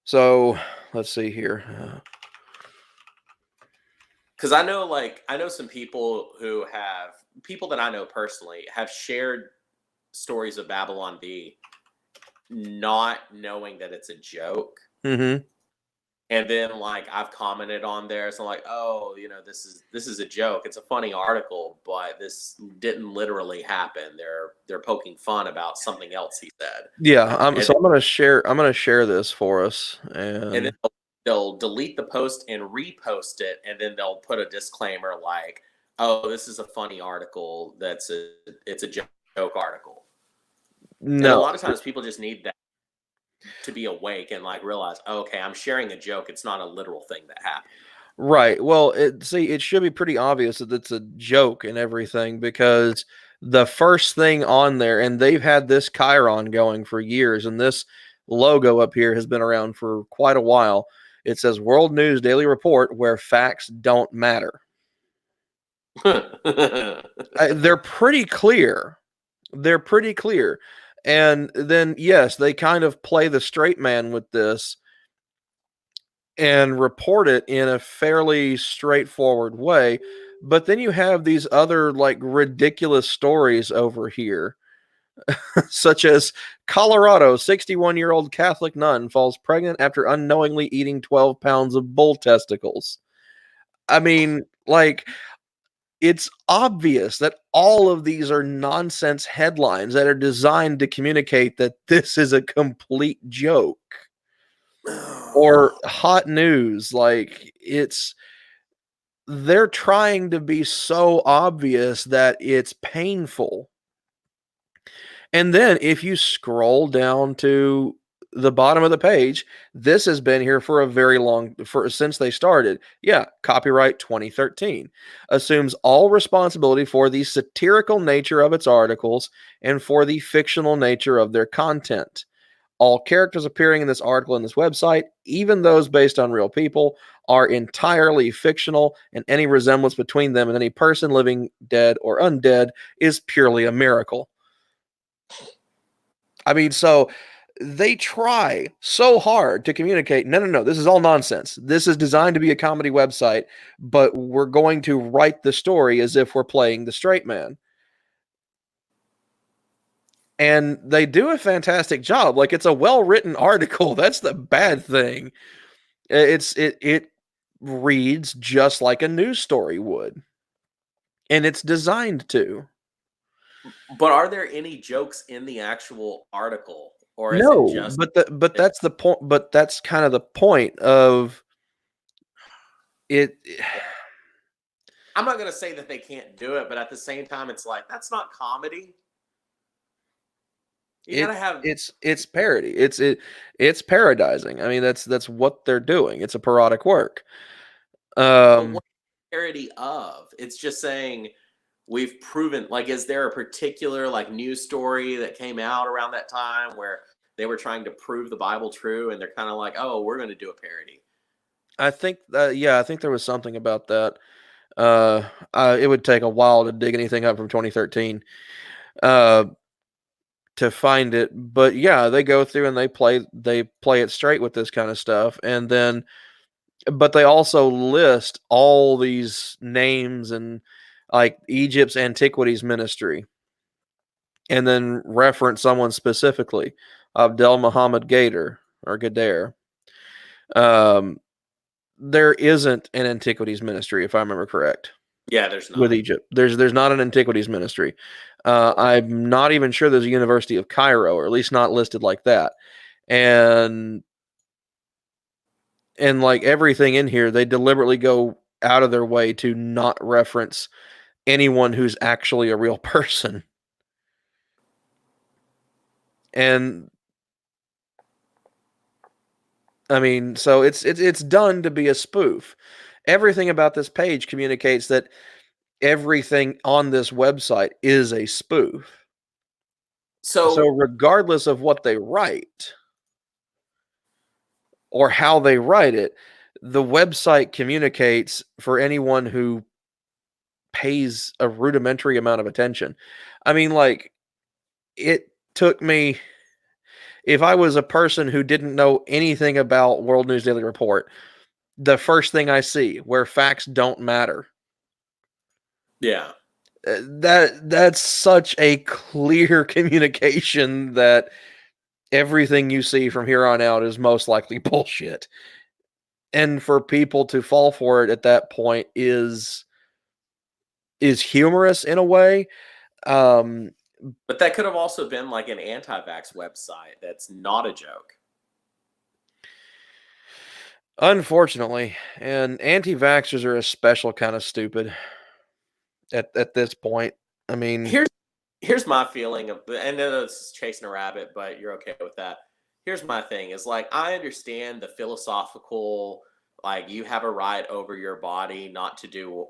So let's see here. Because I know some people who have people that I know personally have shared stories of Babylon B, not knowing that it's a joke. Mm-hmm. And then I've commented on there, so I'm like, oh, this is a joke. It's a funny article, but this didn't literally happen. They're poking fun about something else he said. Yeah, And so I'm gonna share this for us, and then and they'll delete the post and repost it, and then they'll put a disclaimer like, "Oh, this is a funny article. It's a joke article." And a no, lot of times people just need that to be awake and realize, oh, okay, I'm sharing a joke. It's not a literal thing that happened. right. Well, it should be pretty obvious that it's a joke and everything, because the first thing on there, and they've had this Chiron going for years, and this logo up here has been around for quite a while. It says World News Daily Report, where facts don't matter. They're pretty clear. They're pretty clear. And then, yes, they kind of play the straight man with this and report it in a fairly straightforward way. But then you have these other ridiculous stories over here, such as Colorado 61-year-old Catholic nun falls pregnant after unknowingly eating 12 pounds of bull testicles. I mean, it's obvious that all of these are nonsense headlines that are designed to communicate that this is a complete joke or hot news. They're trying to be so obvious that it's painful. And then if you scroll down to the bottom of the page, this has been here for a very long since they started. Yeah, copyright 2013. Assumes all responsibility for the satirical nature of its articles and for the fictional nature of their content. All characters appearing in this article and this website, even those based on real people, are entirely fictional, and any resemblance between them and any person, living, dead, or undead, is purely a miracle. I mean, so they try so hard to communicate, no, this is all nonsense. This is designed to be a comedy website, but we're going to write the story as if we're playing the straight man. And they do a fantastic job. It's a well-written article. That's the bad thing. It reads just like a news story would. And it's designed to. But are there any jokes in the actual article, or is it No, just? but that's the point. But that's kind of the point of it. I'm not going to say that they can't do it, but at the same time, it's that's not comedy. You It gotta have. it's parody. It's parodizing. I mean, that's what they're doing. It's a parodic work. But Um, what parody of? It's just saying we've proven. Is there a particular news story that came out around that time where they were trying to prove the Bible true, and they're kind of oh, we're going to do a parody. I think yeah, I think there was something about that. Uh, it would take a while to dig anything up from 2013 uh, to find it, but yeah, they go through and they play it straight with this kind of stuff, and then but they also list all these names and like Egypt's antiquities ministry, and then reference someone specifically, Abdel Muhammad Gader or Gader. Um, there isn't an antiquities ministry, if I remember correct, Yeah, there's with not. Egypt. There's not an antiquities ministry. I'm not even sure there's a University of Cairo, or at least not listed like that. And like everything in here, they deliberately go out of their way to not reference anyone who's actually a real person. And I mean, so it's done to be a spoof. Everything about this page communicates that everything on this website is a spoof. So So regardless of what they write or how they write it, the website communicates for anyone who pays a rudimentary amount of attention. I mean, like, it took me, if I was a person who didn't know anything about World News Daily Report, the first thing I see where facts don't matter. yeah. That's such a clear communication that everything you see from here on out is most likely bullshit. And for people to fall for it at that point is humorous in a way. Um, But that could have also been like an anti-vax website. That's not a joke. Unfortunately, and anti-vaxxers are a special kind of stupid at this point. I mean, Here's my feeling of, and then it's chasing a rabbit, but you're okay with that. Here's my thing is like, I understand the philosophical, like you have a right over your body not to do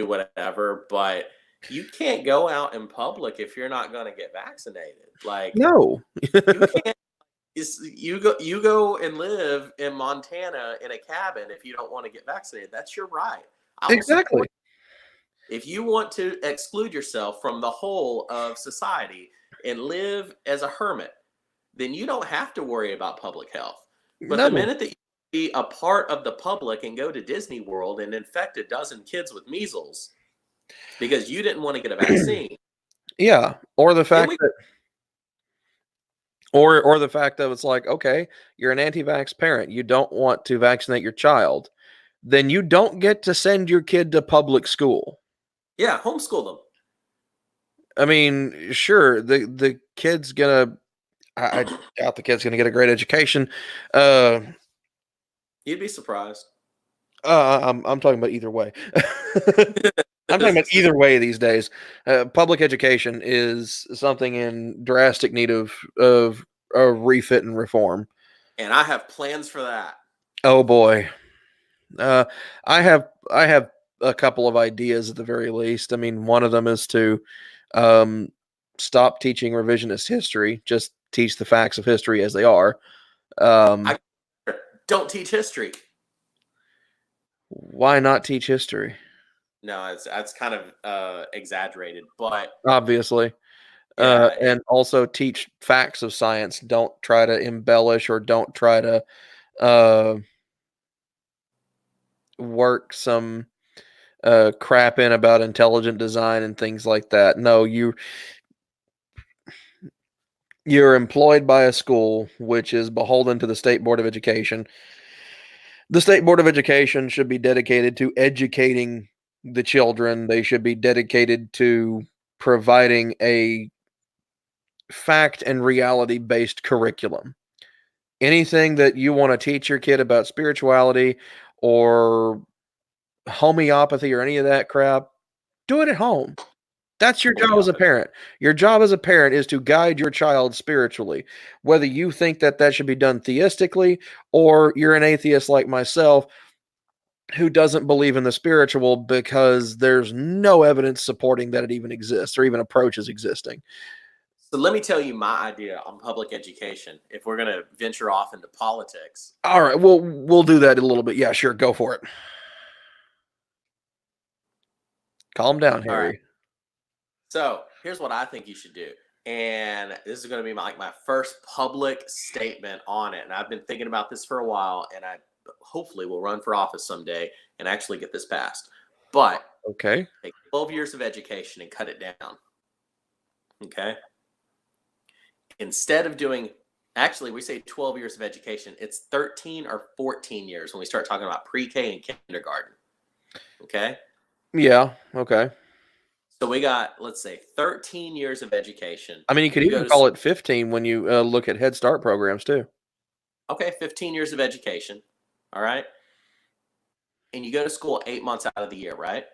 whatever, but you can't go out in public if you're not going to get vaccinated. Like no. you can't, you go and live in Montana in a cabin if you don't want to get vaccinated. That's your right. I will Exactly. support. If you want to exclude yourself from the whole of society and live as a hermit, then you don't have to worry about public health. But the No. minute that you be a part of the public and go to Disney World and infect a dozen kids with measles because you didn't want to get a vaccine, Yeah, or the then fact that or the fact that it's like, okay, you're an anti-vax parent, you don't want to vaccinate your child, then you don't get to send your kid to public school. yeah, homeschool them. I mean, sure, the kid's gonna I doubt the kid's gonna get a great education. Uh, You'd be surprised. I'm talking about either way. I'm talking about either way these days. Public education is something in drastic need of a refit and reform. And I have plans for that. Oh boy, uh, I have a couple of ideas at the very least. I mean, one of them is to um, stop teaching revisionist history. Just teach the facts of history as they are. Um, I don't teach history. why not teach history? No, that's kind of exaggerated, but Obviously. yeah, And also teach facts of science. Don't try to embellish or don't try to uh, work some crap in about intelligent design and things like that. No, you're employed by a school which is beholden to the State Board of Education. The State Board of Education should be dedicated to educating the children. They should be dedicated to providing a fact and reality based curriculum. Anything that you want to teach your kid about spirituality or homeopathy or any of that crap, do it at home. That's your job as a parent. Your job as a parent is to guide your child spiritually. Whether you think that that should be done theistically or you're an atheist like myself who doesn't believe in the spiritual because there's no evidence supporting that it even exists or even approaches existing. So let me tell you my idea on public education. If we're going to venture off into politics, All right, well, we'll do that in a little bit. Yeah, sure, go for it. Calm down, all right. Harry. So here's what I think you should do, and this is going to be my first public statement on it. And I've been thinking about this for a while, and hopefully will run for office someday and actually get this passed. But Okay. take 12 years of education and cut it down. Okay. Instead of doing, actually, we say 12 years of education, it's 13 or 14 years when we start talking about pre-K and kindergarten. Okay. Yeah. Okay. So we got, let's say, 13 years of education. I mean, you could You go even to, call it 15 when you look at Head Start programs too. okay, 15 years of education. All right. And you go to school 8 months out of the year, right?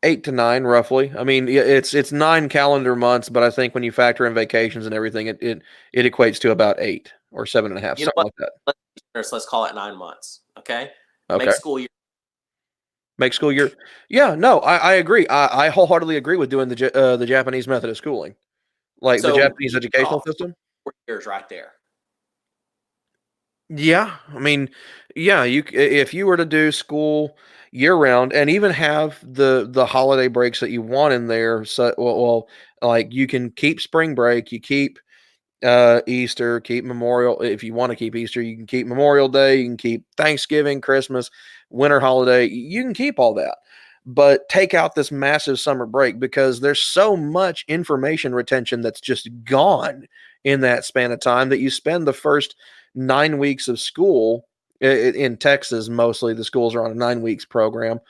8 to 9, roughly. I mean, it's 9 calendar months, but I think when you factor in vacations and everything, it equates to about 8 or 7.5, You know something what? like that. Let's call it 9 months. Okay. Make Okay. school year. Make school year. Yeah, no, I agree. I wholeheartedly agree with doing the Japanese method of schooling, like the So Japanese year educational off, system. 4 years right there. Yeah, I mean, yeah, if you were to do school year round and even have the holiday breaks that you want in there, so like you can keep spring break, you keep Easter, keep Memorial. If you want to keep Easter, you can keep Memorial Day, you can keep Thanksgiving, Christmas, winter holiday. You can keep all that, but take out this massive summer break because there's so much information retention that's just gone in that span of time that you spend the first 9 weeks of school in Texas. Mostly the schools are on a 9 weeks program,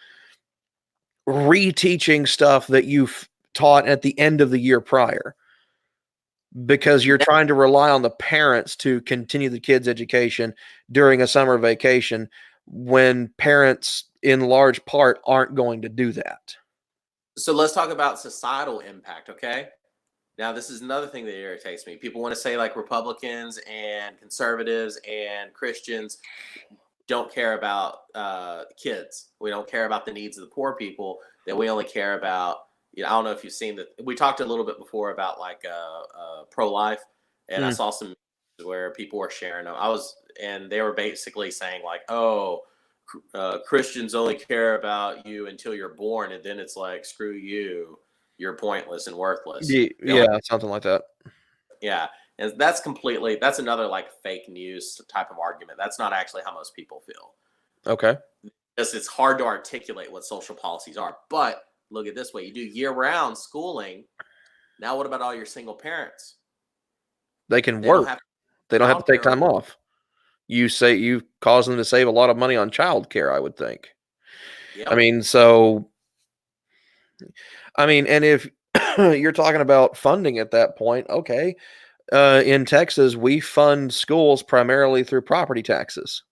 reteaching stuff that you've taught at the end of the year prior because you're trying to rely on the parents to continue the kids' education during a summer vacation when parents, in large part, aren't going to do that. So let's talk about societal impact. Okay. Now, this is another thing that irritates me. People want to say like Republicans and conservatives and Christians don't care about kids. We don't care about the needs of the poor people. That we only care about. You know, I don't know if you've seen that. We talked a little bit before about like pro-life, and I Mm. saw some where people were sharing them. And they were basically saying like, "Oh, Christians only care about you until you're born, and then it's like, screw you, you're pointless and worthless." They only, Yeah, something like that. yeah, and that's another like fake news type of argument. That's not actually how most people feel. Okay. Because it's hard to articulate what social policies are. But look at this way: you do year-round schooling. Now, what about all your single parents? They can They don't work. have They don't have to take childcare time over. off. You cause them to save a lot of money on childcare, I would think. I Yep. mean, so I mean, and if you're talking about funding at that point, okay. In Texas, we fund schools primarily through property taxes.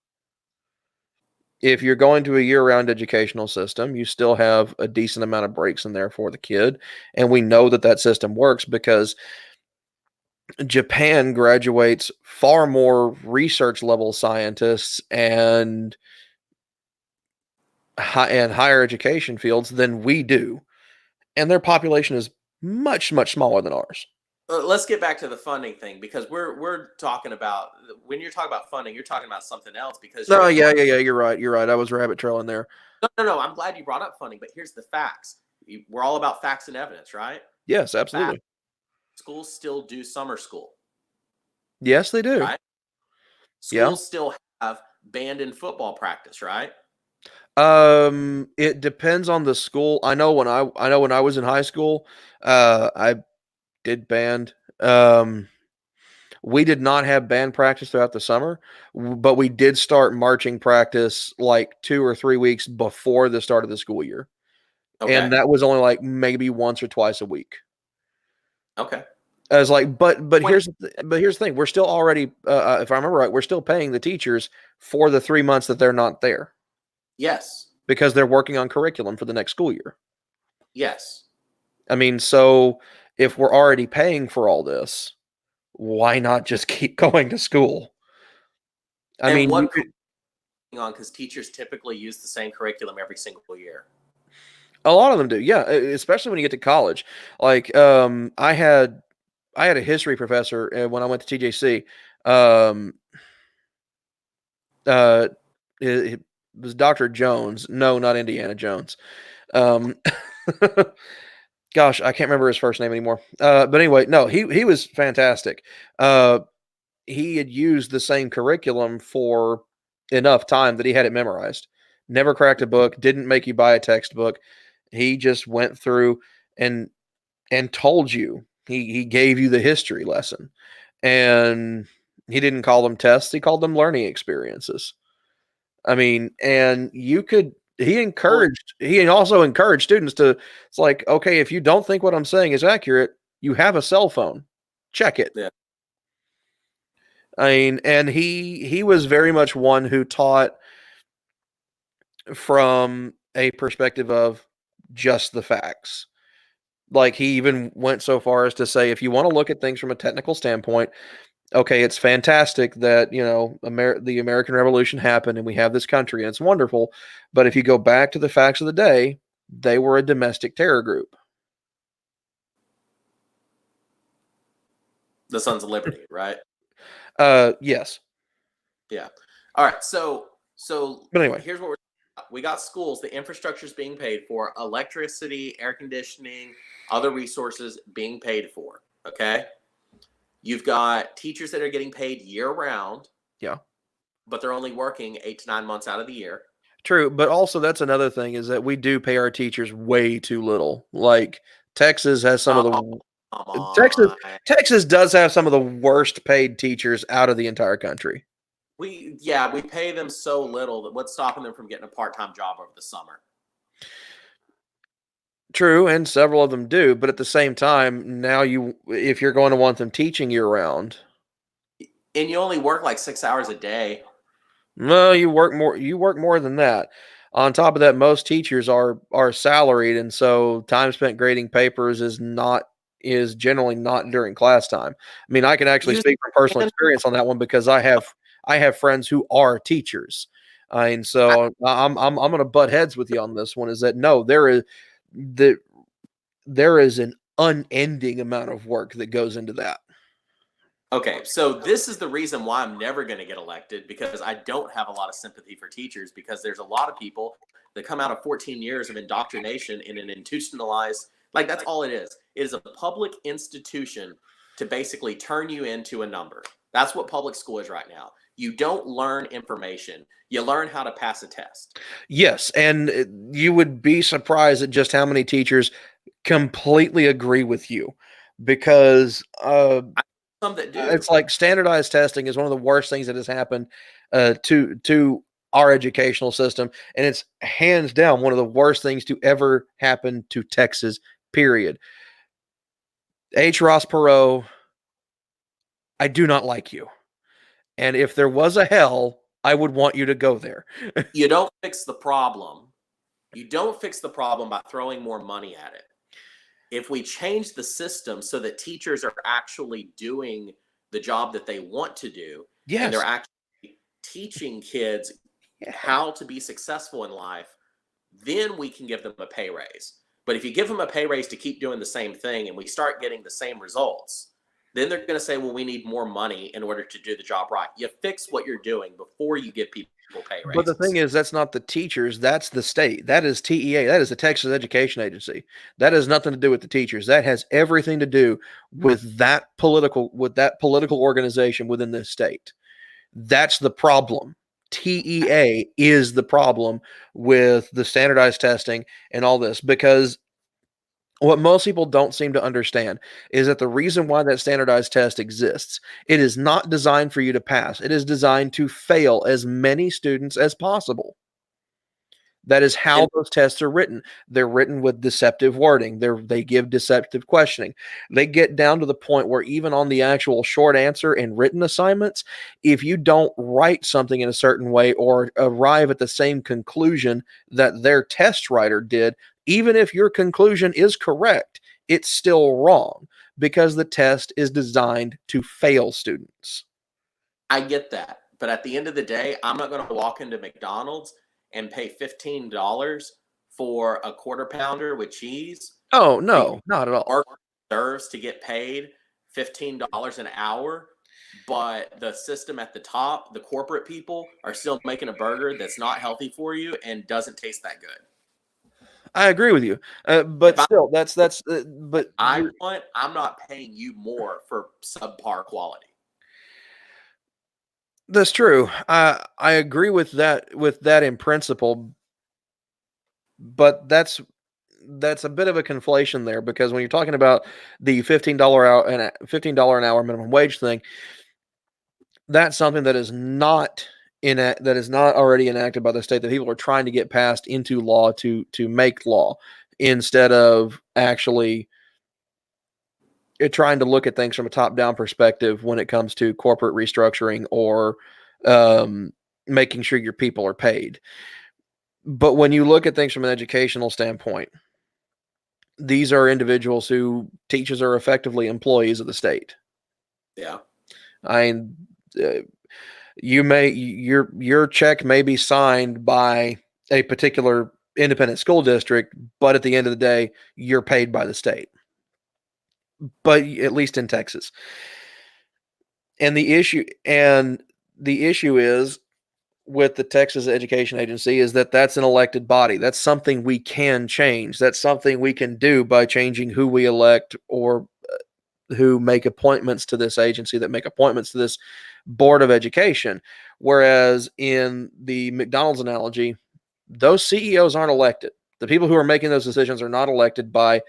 If you're going to a year-round educational system, you still have a decent amount of breaks in there for the kid, and we know that that system works because Japan graduates far more research level scientists and higher education fields than we do, and their population is much smaller than ours. Let's get back to the funding thing because we're talking about when you're talking about funding, you're talking about something else because No, here's yeah, what. yeah, yeah. You're right. You're right. I was rabbit trailing there. No. I'm glad you brought up funding, but here's the facts. We're all about facts and evidence, right? Yes, Facts. absolutely. Schools still do summer school, Yes, they do. right? Yeah. Schools still have band and football practice, right? It depends on the school. I know when I was in high school, I did band. We did not have band practice throughout the summer, but we did start marching practice like 2 or 3 weeks before the start of the school year, Okay. and that was only like maybe once or twice a week. Okay. As like, Point. but here's the thing: we're still already, if I remember right, we're still paying the teachers for the 3 months that they're not there Yes. because they're working on curriculum for the next school year. Yes. I mean, so if we're already paying for all this, why not just keep going to school? I And mean, you what could, on because teachers typically use the same curriculum every single year. a lot of them do, yeah, especially when you get to college. Like, I had a history professor when I went to TJC. Um, uh, it was Dr. Jones. No, not Indiana Jones. Um, gosh, I can't remember his first name anymore. But anyway, no, he was fantastic. He had used the same curriculum for enough time that he had it memorized. Never cracked a book, didn't make you buy a textbook. He just went through and told you. He gave you the history lesson. And he didn't call them tests, he called them learning experiences. I mean, and you could he also encouraged students to, it's like, okay, if you don't think what I'm saying is accurate, you have a cell phone. Check it. Yeah. I mean, and he was very much one who taught from a perspective of just the facts. Like, he even went so far as to say, if you want to look at things from a technical standpoint, okay, it's fantastic that, the American Revolution happened and we have this country and it's wonderful. But if you go back to the facts of the day, they were a domestic terror group. The Sons of Liberty, right? Yes. Yeah. All right. So But anyway, here's what we got: schools, the infrastructure is being paid for, electricity, air conditioning, other resources being paid for. Okay. You've got teachers that are getting paid year round. Yeah. But they're only working 8 to 9 months out of the year. True, but also that's another thing, is that we do pay our teachers way too little. Like, Texas has some of the Come on. Texas does have some of the worst paid teachers out of the entire country. We pay them so little that what's stopping them from getting a part-time job over the summer? True, and several of them do, but at the same time, now if you're going to want them teaching year round, and you only work like 6 hours a day. no, you work more than that. On top of that, most teachers are salaried, and so time spent grading papers is generally not during class time. I mean, I can actually speak from personal experience on that one, because I have friends who are teachers. And so I'm going to butt heads with you on this one, is that no, there is an unending amount of work that goes into that. Okay, so this is the reason why I'm never going to get elected, because I don't have a lot of sympathy for teachers, because there's a lot of people that come out of 14 years of indoctrination in an institutionalized, like, that's all it is. It is a public institution to basically turn you into a number. That's what public school is right now. You don't learn information. You learn how to pass a test. Yes, and you would be surprised at just how many teachers completely agree with you, because some that do. It's like standardized testing is one of the worst things that has happened to our educational system, and it's hands down one of the worst things to ever happen to Texas, period. H. Ross Perot, I do not like you. And if there was a hell, I would want you to go there. You don't fix the problem. You don't fix the problem by throwing more money at it. If we change the system so that teachers are actually doing the job that they want to do, yes, and they're actually teaching kids how to be successful in life, then we can give them a pay raise. But if you give them a pay raise to keep doing the same thing and we start getting the same results, then they're going to say, well, we need more money in order to do the job right. You fix what you're doing before you give people pay raises. But the thing is, that's not the teachers, that's the state. That is TEA. That is the Texas Education Agency. That has nothing to do with the teachers. That has everything to do with that political organization within this state. That's the problem. TEA is the problem with the standardized testing and all this, because what most people don't seem to understand is that the reason why that standardized test exists, it is not designed for you to pass. It is designed to fail as many students as possible. That is how those tests are written. They're written with deceptive wording. They give deceptive questioning. They get down to the point where even on the actual short answer and written assignments, if you don't write something in a certain way or arrive at the same conclusion that their test writer did, even if your conclusion is correct, it's still wrong, because the test is designed to fail students. I get that. But at the end of the day, I'm not going to walk into McDonald's and pay $15 for a quarter pounder with cheese. Oh, no, not at all. Our deserves to get paid $15 an hour, but the system at the top, the corporate people, are still making a burger that's not healthy for you and doesn't taste that good. I agree with you, but still, but I'm not paying you more for subpar quality. That's true. I agree with that in principle, but that's a bit of a conflation there, because when you're talking about the $15 an hour minimum wage thing, that's something that is not that is not already enacted by the state, that people are trying to get passed into law to make law, instead of actually trying to look at things from a top down perspective when it comes to corporate restructuring or um, making sure your people are paid. But when you look at things from an educational standpoint, these are individuals who teachers are effectively employees of the state. Yeah. I mean, uh, your check may be signed by a particular independent school district, but at the end of the day, you're paid by the state. But at least in Texas, and the issue is with the Texas Education Agency is that that's an elected body. That's something we can change. That's something we can do by changing who we elect, or who make appointments to this agency, that make appointments to this board of education. Whereas in the McDonald's analogy, those CEOs aren't elected. The people who are making those decisions are not elected by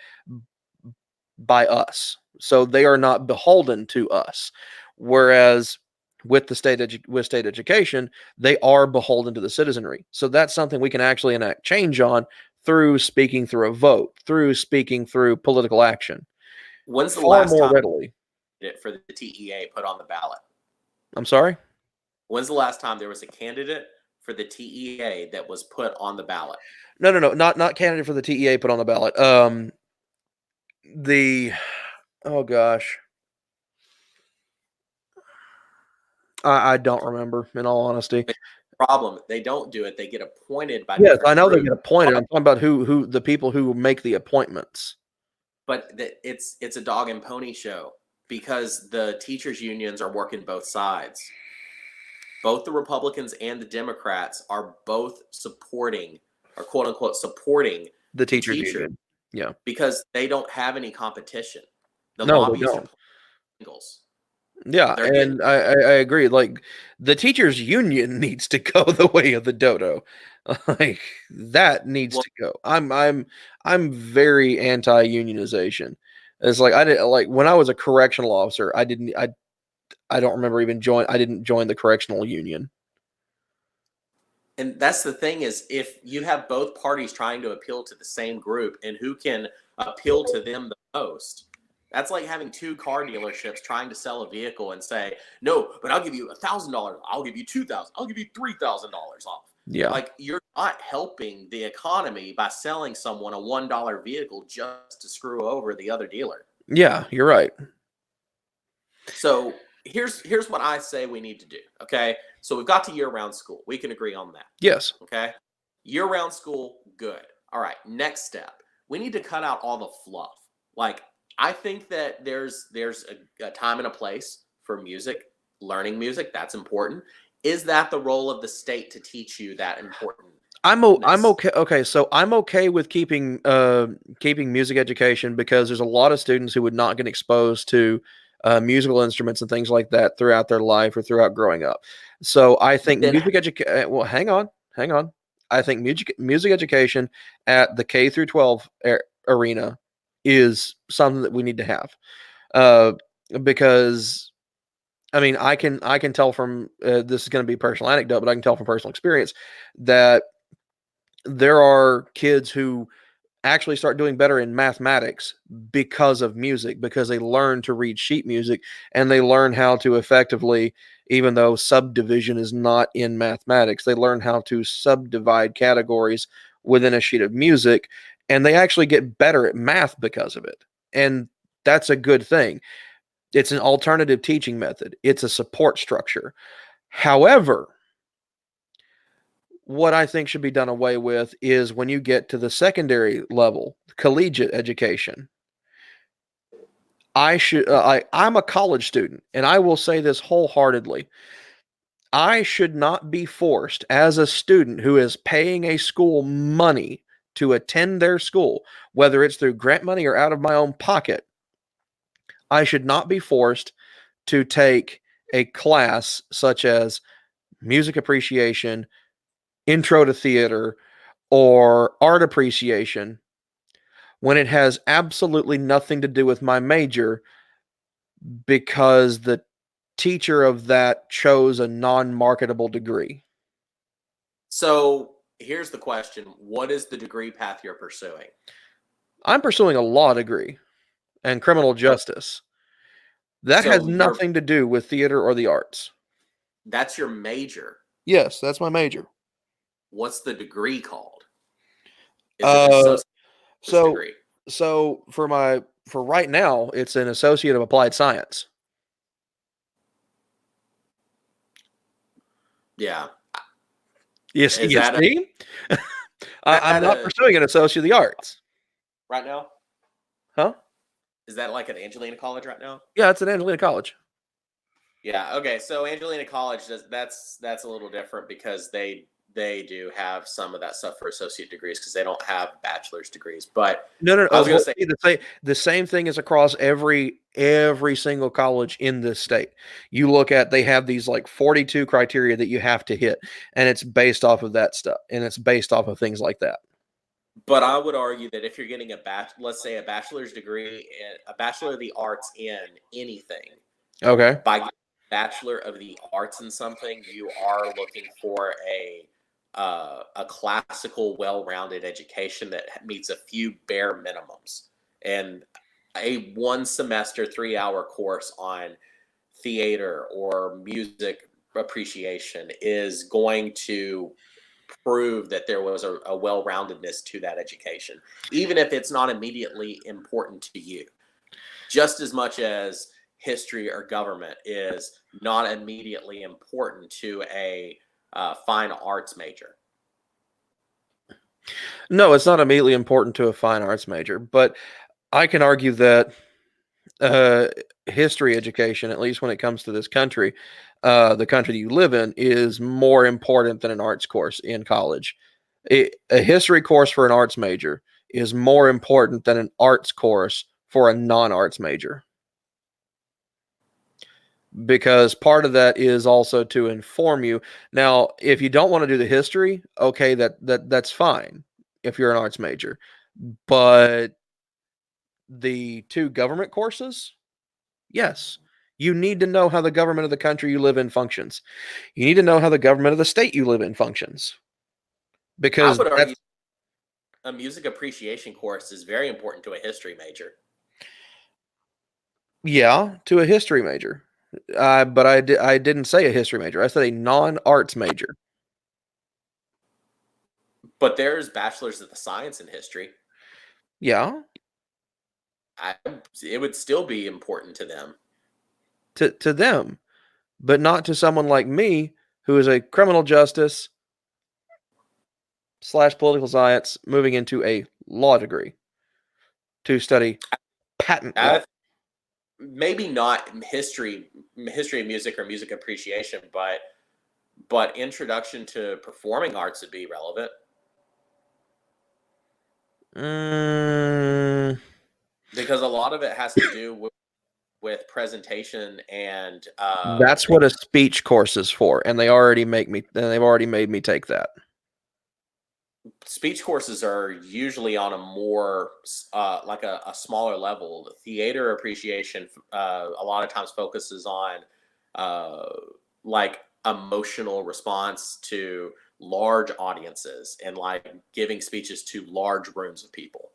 us. So they are not beholden to us. Whereas with state education, they are beholden to the citizenry. So that's something we can actually enact change on through speaking through a vote, through speaking through political action, When's the far last more time readily. for the TEA put on the ballot? I'm sorry? When's the last time there was a candidate for the TEA that was put on the ballot? No, not candidate for the TEA put on the ballot. The oh gosh, I don't remember, in all honesty. Problem, they don't do it. They get appointed by Yes, I different know they groups. get appointed. I'm talking about who the people who make the appointments. But it's a dog and pony show, because the teachers unions are working both sides. Both the Republicans and the Democrats are both supporting, or quote unquote supporting, The the teachers teachers, union. Yeah. because they don't have any competition. The No, they lobbies are don't. playing singles. Yeah, They're getting and I agree. Like, the teachers union needs to go the way of the dodo. Like, that needs well, to go. I'm very anti unionization. It's like, I did like when I was a correctional officer, I don't remember I didn't join the correctional union. and that's the thing, is if you have both parties trying to appeal to the same group, and who can appeal to them the most. That's like having two car dealerships trying to sell a vehicle and say, no, but I'll give you $1,000, I'll give you $2,000, I'll give you $3,000 off. Yeah. Like, you're not helping the economy by selling someone a $1 vehicle just to screw over the other dealer. Yeah, you're right. So here's what I say we need to do. Okay, so we've got to year-round school. We can agree on that. Yes. Okay, year-round school, good. All right, next step, we need to cut out all the fluff. Like, I think that there's a time and a place for music, learning music. That's important. Is that the role of the state to teach you that important? I'm okay. Okay, so I'm okay with keeping music education, because there's a lot of students who would not get exposed to musical instruments and things like that throughout their life or throughout growing up. So I think Then music education. Well, hang on. I think music education at the K through 12 arena is something that we need to have, uh, because I mean, I can tell from this is going to be a personal anecdote, but I can tell from personal experience that there are kids who actually start doing better in mathematics because of music, because they learn to read sheet music, and they learn how to effectively, even though subdivision is not in mathematics, they learn how to subdivide categories within a sheet of music, and they actually get better at math because of it. And that's a good thing. It's an alternative teaching method, it's a support structure. However, what I think should be done away with is when you get to the secondary level, collegiate education. I'm a college student, and I will say this wholeheartedly. I should not be forced, as a student who is paying a school money to attend their school, whether it's through grant money or out of my own pocket. I should not be forced to take a class such as music appreciation, intro to theater, or art appreciation when it has absolutely nothing to do with my major because the teacher of that chose a non-marketable degree. So here's the question. What is the degree path you're pursuing? I'm pursuing a law degree and criminal justice. That has So nothing to do with theater or the arts. that's your major. Yes, that's my major. What's the degree called? Is it an associate's So degree? so for right now, it's an associate of applied science. Yeah. Yes, Is you that see? I'm not pursuing an associate of the arts. right now? Huh? Is that like at Angelina College right now? Yeah, it's at Angelina College. Yeah. Okay. So Angelina College that's a little different because they do have some of that stuff for associate degrees because they don't have bachelor's degrees. But No. I was going to say The same thing is across every single college in this state. You look at, they have these like 42 criteria that you have to hit, and it's based off of that stuff, and it's based off of things like that. But I would argue that if you're getting let's say a bachelor's degree, a bachelor of the arts in anything, Okay. by bachelor of the arts in something, you are looking for a classical, well-rounded education that meets a few bare minimums, and a 1 semester, 3 hour course on theater or music appreciation is going to prove that there was a well-roundedness to that education, even if it's not immediately important to you, just as much as history or government is not immediately important to a fine arts major. No, it's not immediately important to a fine arts major, but I can argue that history education, at least when it comes to this country, the country that you live in, is more important than an arts course in college. A history course for an arts major is more important than an arts course for a non-arts major, because part of that is also to inform you. Now, if you don't want to do the history, okay, that's fine if you're an arts major, but the two government courses, yes, you need to know how the government of the country you live in functions. You need to know how the government of the state you live in functions, I because would argue that's, a music appreciation course is very important to a history major. yeah, to a history major. But I didn't say a history major. I said a non-arts major. But there's bachelors of the science in history. Yeah, It would still be important to them. to them, but not to someone like me who is a criminal justice / political science moving into a law degree to study patent law. Maybe not history of music or music appreciation, but introduction to performing arts would be relevant. Because a lot of it has to do with presentation and That's what a speech course is for, and they've already made me take that. Speech courses are usually on a more like a smaller level. Theater appreciation a lot of times focuses on like emotional response to large audiences and like giving speeches to large rooms of people.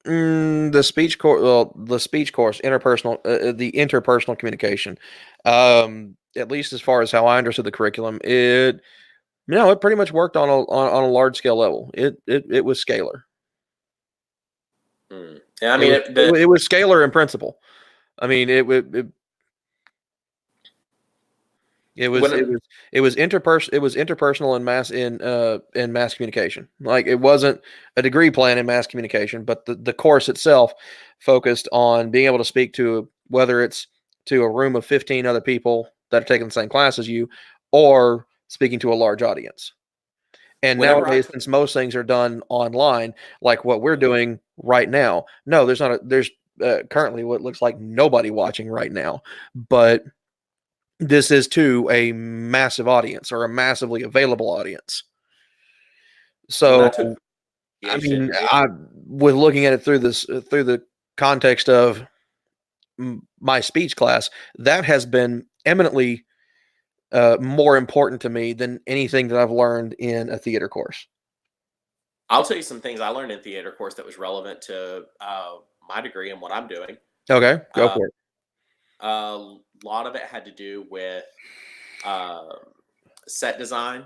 The speech course, interpersonal, the interpersonal communication. At least as far as how I understood the curriculum, it pretty much worked on a large scale level. It was scalar. Yeah, I mean, it was scalar in principle. I mean, it was interpersonal in mass communication. Like, it wasn't a degree plan in mass communication, but the course itself focused on being able to speak to, whether it's to a room of 15 other people that are taking the same class as you, or speaking to a large audience. And nowadays, since most things are done online, like what we're doing right now, no, there's currently what looks like nobody watching right now, but this is to a massive audience or a massively available audience. When I So, took I mean, aviation, I with looking at it through the context of my speech class, that has been eminently more important to me than anything that I've learned in a theater course. I'll tell you some things I learned in theater course that was relevant to my degree and what I'm doing. Okay, go Uh, for it. a lot of it had to do with uh, set design,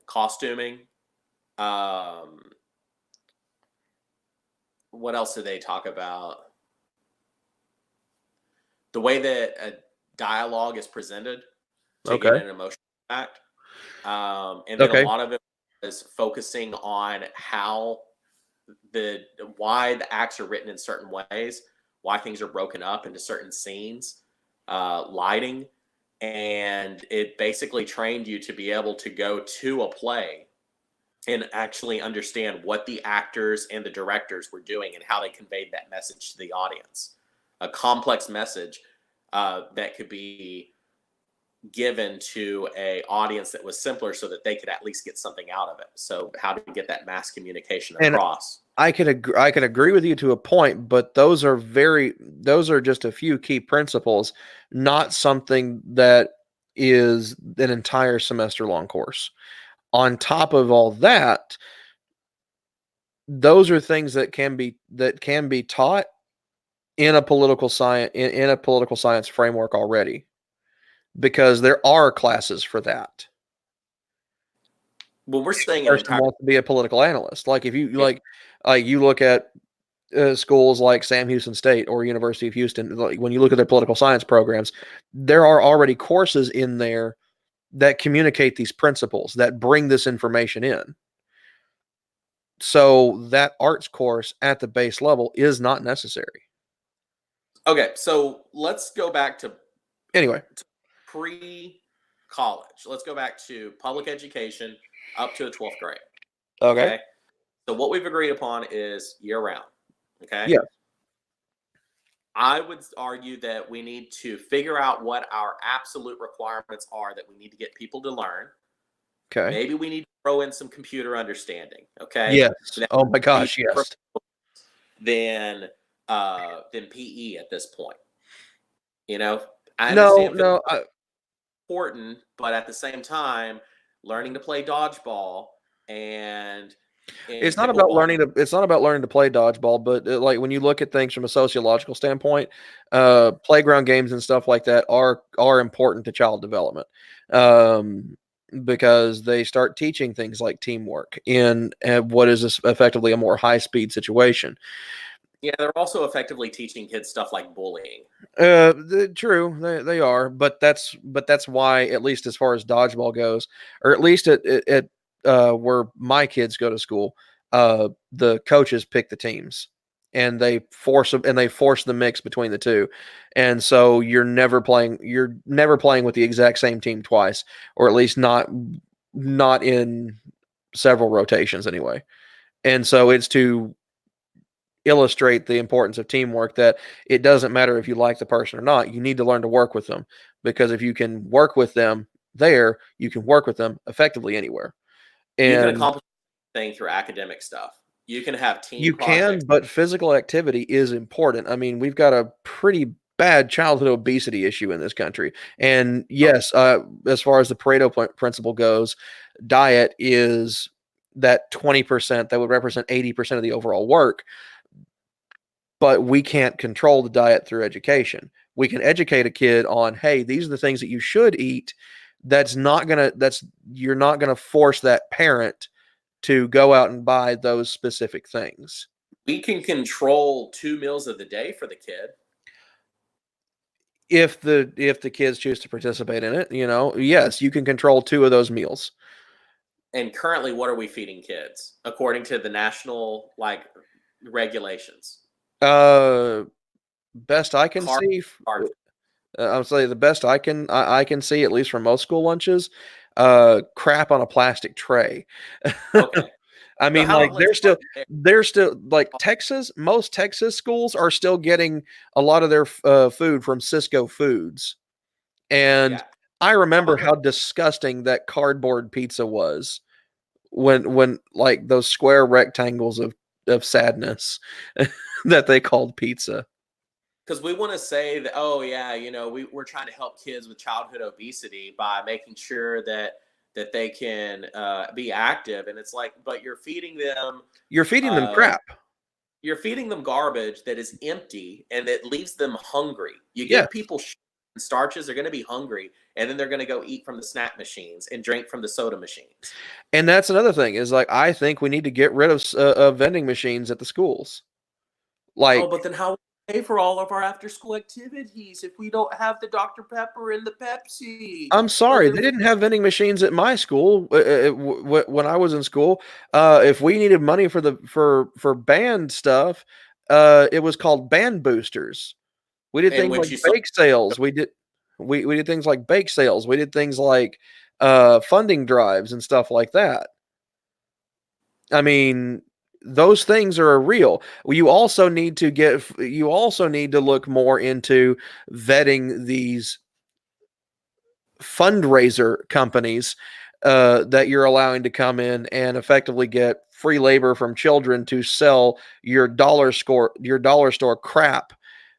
costuming. Um, what else did they talk about? The way that a dialogue is presented to get Okay, an emotional impact. And then a okay, lot of it is focusing on how the why the acts are written in certain ways, why things are broken up into certain scenes, lighting, and it basically trained you to be able to go to a play and actually understand what the actors and the directors were doing and how they conveyed that message to the audience. A complex message that could be given to a audience that was simpler so that they could at least get something out of it. So how to get that mass communication and across. I can agree with you to a point, but those are just a few key principles, not something that is an entire semester long course. On top of all that, those are things that can be taught in a political science in a political science framework already, because there are classes for that. Well, we're A saying an person entire wants to be a political analyst. Like if you yeah, like you look at schools like Sam Houston State or University of Houston, like when you look at their political science programs, there are already courses in there that communicate these principles, that bring this information in. So that arts course at the base level is not necessary. okay, so let's go back to Anyway, pre-college. Let's go back to public education up to the 12th grade. okay. Okay. So what we've agreed upon is year round. Okay. Yeah. I would argue that we need to figure out what our absolute requirements are that we need to get people to learn. Okay. Maybe we need to throw in some computer understanding. Okay. Yes. That Oh my would be gosh, yes. than PE at this point. You know, I No, understand no, important, but at the same time, learning to play dodgeball and it's not about pickleball. learning to it's not about learning to play dodgeball, but like when you look at things from a sociological standpoint, playground games and stuff like that are important to child development. Because they start teaching things like teamwork in what is effectively a more high speed situation. Yeah, they're also effectively teaching kids stuff like bullying. True, they are, but that's why, at least as far as dodgeball goes, or at least at where my kids go to school, the coaches pick the teams, and they force the mix between the two, and so you're never playing with the exact same team twice, or at least not in several rotations anyway, and so it's to illustrate the importance of teamwork, that it doesn't matter if you like the person or not, you need to learn to work with them, because if you can work with them there, you can work with them effectively anywhere. You can And accomplish things through academic stuff. You can have team you can, projects. but physical activity is important. I mean, we've got a pretty bad childhood obesity issue in this country, and yes, as far as the Pareto principle goes, diet is that 20% that would represent 80% of the overall work. But we can't control the diet through education. We can educate a kid on, hey, these are the things that you should eat. You're not gonna force that parent to go out and buy those specific things. We can control 2 meals of the day for the kid. If the kids choose to participate in it, yes, you can control two of those meals. And currently, what are we feeding kids according to the national regulations? Uh, best I can Carb, see, carb. I'll say the best I can see, at least from most school lunches, crap on a plastic tray. Okay. I So mean, how like about let's start there. they're still like Texas. Most Texas schools are still getting a lot of their food from Cisco Foods, And Yeah. I How remember about how disgusting that cardboard pizza was when like those square rectangles of sadness that they called pizza. because we want to say that, oh yeah, we're trying to help kids with childhood obesity by making sure that they can be active, and it's like, but You're feeding them uh, crap. you're feeding them garbage that is empty and that leaves them hungry. You Yeah. give people and starches, they're going to be hungry, and then they're going to go eat from the snack machines and drink from the soda machines. And that's another thing is like I think we need to get rid of vending machines at the schools. Oh, Like but then how pay for all of our after school activities if we don't have the Dr. Pepper and the Pepsi? I'm But sorry, then they didn't have vending machines at my school when I was in school. If we needed money for the for band stuff, it was called band boosters. We did in things like which you saw bake sales. We did things like bake sales. We did things like funding drives and stuff like that. I mean, those things are real. You also need to look more into vetting these fundraiser companies that you're allowing to come in and effectively get free labor from children to sell your dollar store crap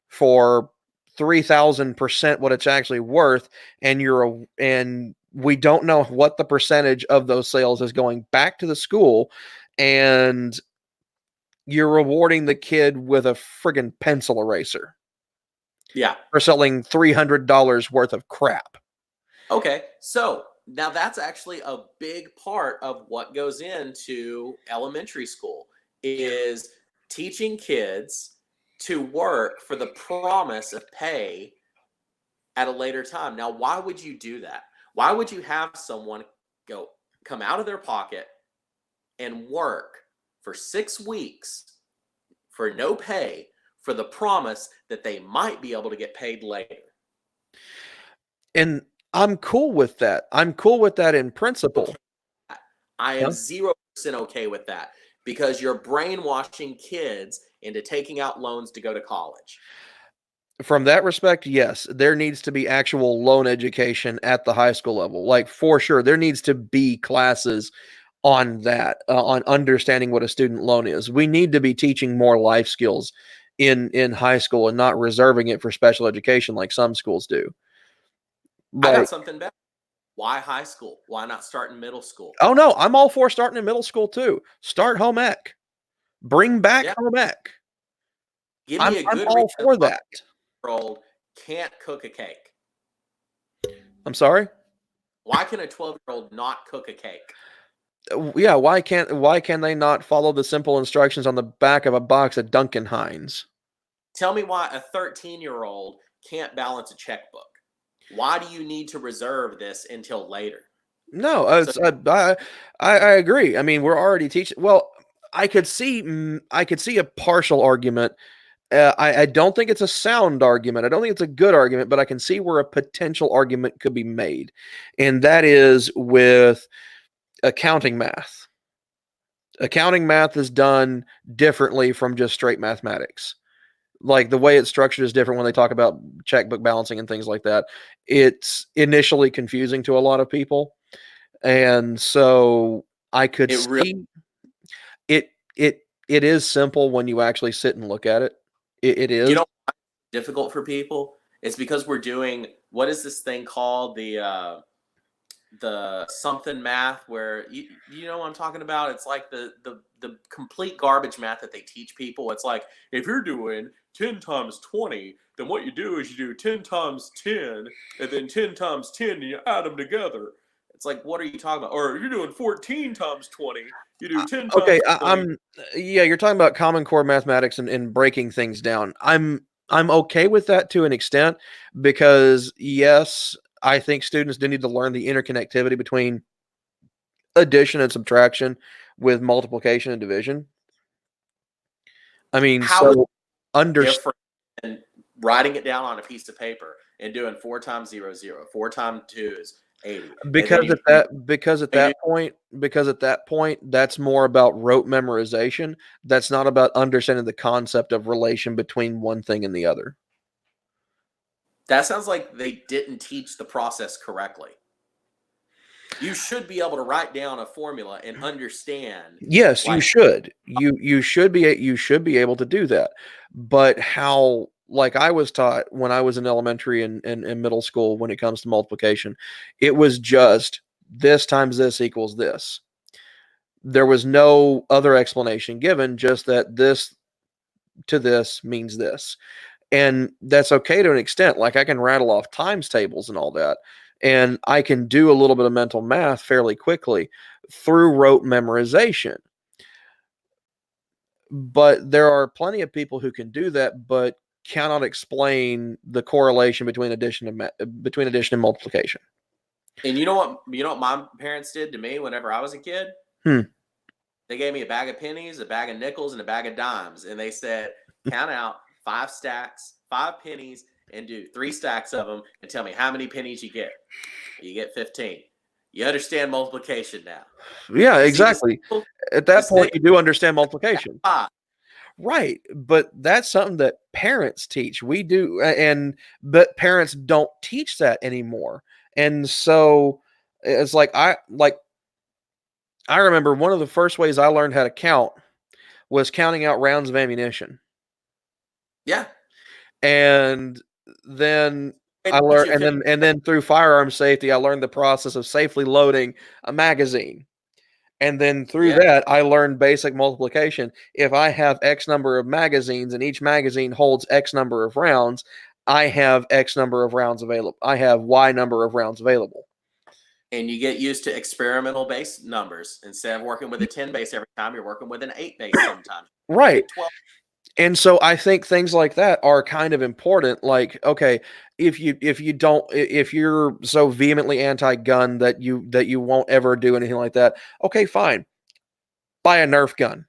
for 3,000% what it's actually worth, and we don't know what the percentage of those sales is going back to the school, and you're rewarding the kid with a friggin' pencil eraser yeah. for selling $300 worth of crap. Okay, so now that's actually a big part of what goes into elementary school is teaching kids to work for the promise of pay at a later time. Now, why would you do that? Why would you have someone come out of their pocket and work for 6 weeks for no pay for the promise that they might be able to get paid later? And I'm cool with that. I'm cool with that in principle. I am Huh? 0% okay with that because you're brainwashing kids into taking out loans to go to college. From that respect, yes, there needs to be actual loan education at the high school level. Like for sure, there needs to be classes on that, on understanding what a student loan is. We need to be teaching more life skills in high school and not reserving it for special education like some schools do. I got Like, something better. Why high school? Why not start in middle school? oh no, I'm all for starting in middle school too. Start home ec. Bring back Yeah. home ec. Give I'm me a I'm good reason all for why a that. 12-year-old can't cook a cake. I'm sorry. Why can a 12-year-old not cook a cake? Yeah, why can they not follow the simple instructions on the back of a box of Duncan Hines? Tell me why a 13-year-old can't balance a checkbook. Why do you need to reserve this until later? No, So I agree. I mean, we're already teaching. Well, I could see a partial argument. I don't think it's a sound argument. I don't think it's a good argument, but I can see where a potential argument could be made, and that is with accounting math. Accounting math is done differently from just straight mathematics. Like the way it's structured is different when they talk about checkbook balancing and things like that. It's initially confusing to a lot of people. And so I could it really see it is simple when you actually sit and look at it. It you is. know difficult for people. It's because we're doing what is this thing called the something math where you know what I'm talking about? It's like the complete garbage math that they teach people. It's like if you're doing 10 times 20, then what you do is you do 10 times 10 and then 10 times 10 and you add them together. It's like what are you talking about? Or you're doing 14 times 20, you do 10 times Okay, 20. yeah, you're talking about common core mathematics and breaking things down. I'm okay with that to an extent because yes, I think students do need to learn the interconnectivity between addition and subtraction with multiplication and division. I mean, How is so it under different than writing it down on a piece of paper and doing 4 times 0, 0, 4 times 2 is 80. And then because at that point that's more about rote memorization. That's not about understanding the concept of relation between one thing and the other. That sounds like they didn't teach the process correctly. You should be able to write down a formula and understand. Yes, you Like, should. You should be able to do that. But how, like I was taught when I was in elementary and middle school, when it comes to multiplication, it was just this times this equals this. There was no other explanation given, just that this to this means this. And that's okay to an extent. Like, I can rattle off times tables and all that, and I can do a little bit of mental math fairly quickly through rote memorization. But there are plenty of people who can do that, but cannot explain the correlation between addition and multiplication. and you know what my parents did to me whenever I was a kid? Hmm. They gave me a bag of pennies, a bag of nickels, and a bag of dimes, and they said, count out 5 stacks, 5 pennies, and do 3 stacks of them, and tell me how many pennies you get. You get 15. You understand multiplication now. Yeah, You exactly. At that point, you do understand multiplication. 5. Right, but that's something that parents teach. We do, but parents don't teach that anymore. And so it's like I remember one of the first ways I learned how to count was counting out rounds of ammunition. Yeah. And then And I learned, you finish. and then through firearm safety, I learned the process of safely loading a magazine. And then through that, I learned basic multiplication. If I have X number of magazines and each magazine holds X number of rounds, I have X number of rounds available. I have Y number of rounds available. And you get used to experimental base numbers. Instead of working with a 10 base every time, you're working with an 8 base sometimes. Right. 12. And so I think things like that are kind of important. Like, okay, if you're so vehemently anti-gun that you won't ever do anything like that, okay, fine. Buy a Nerf gun.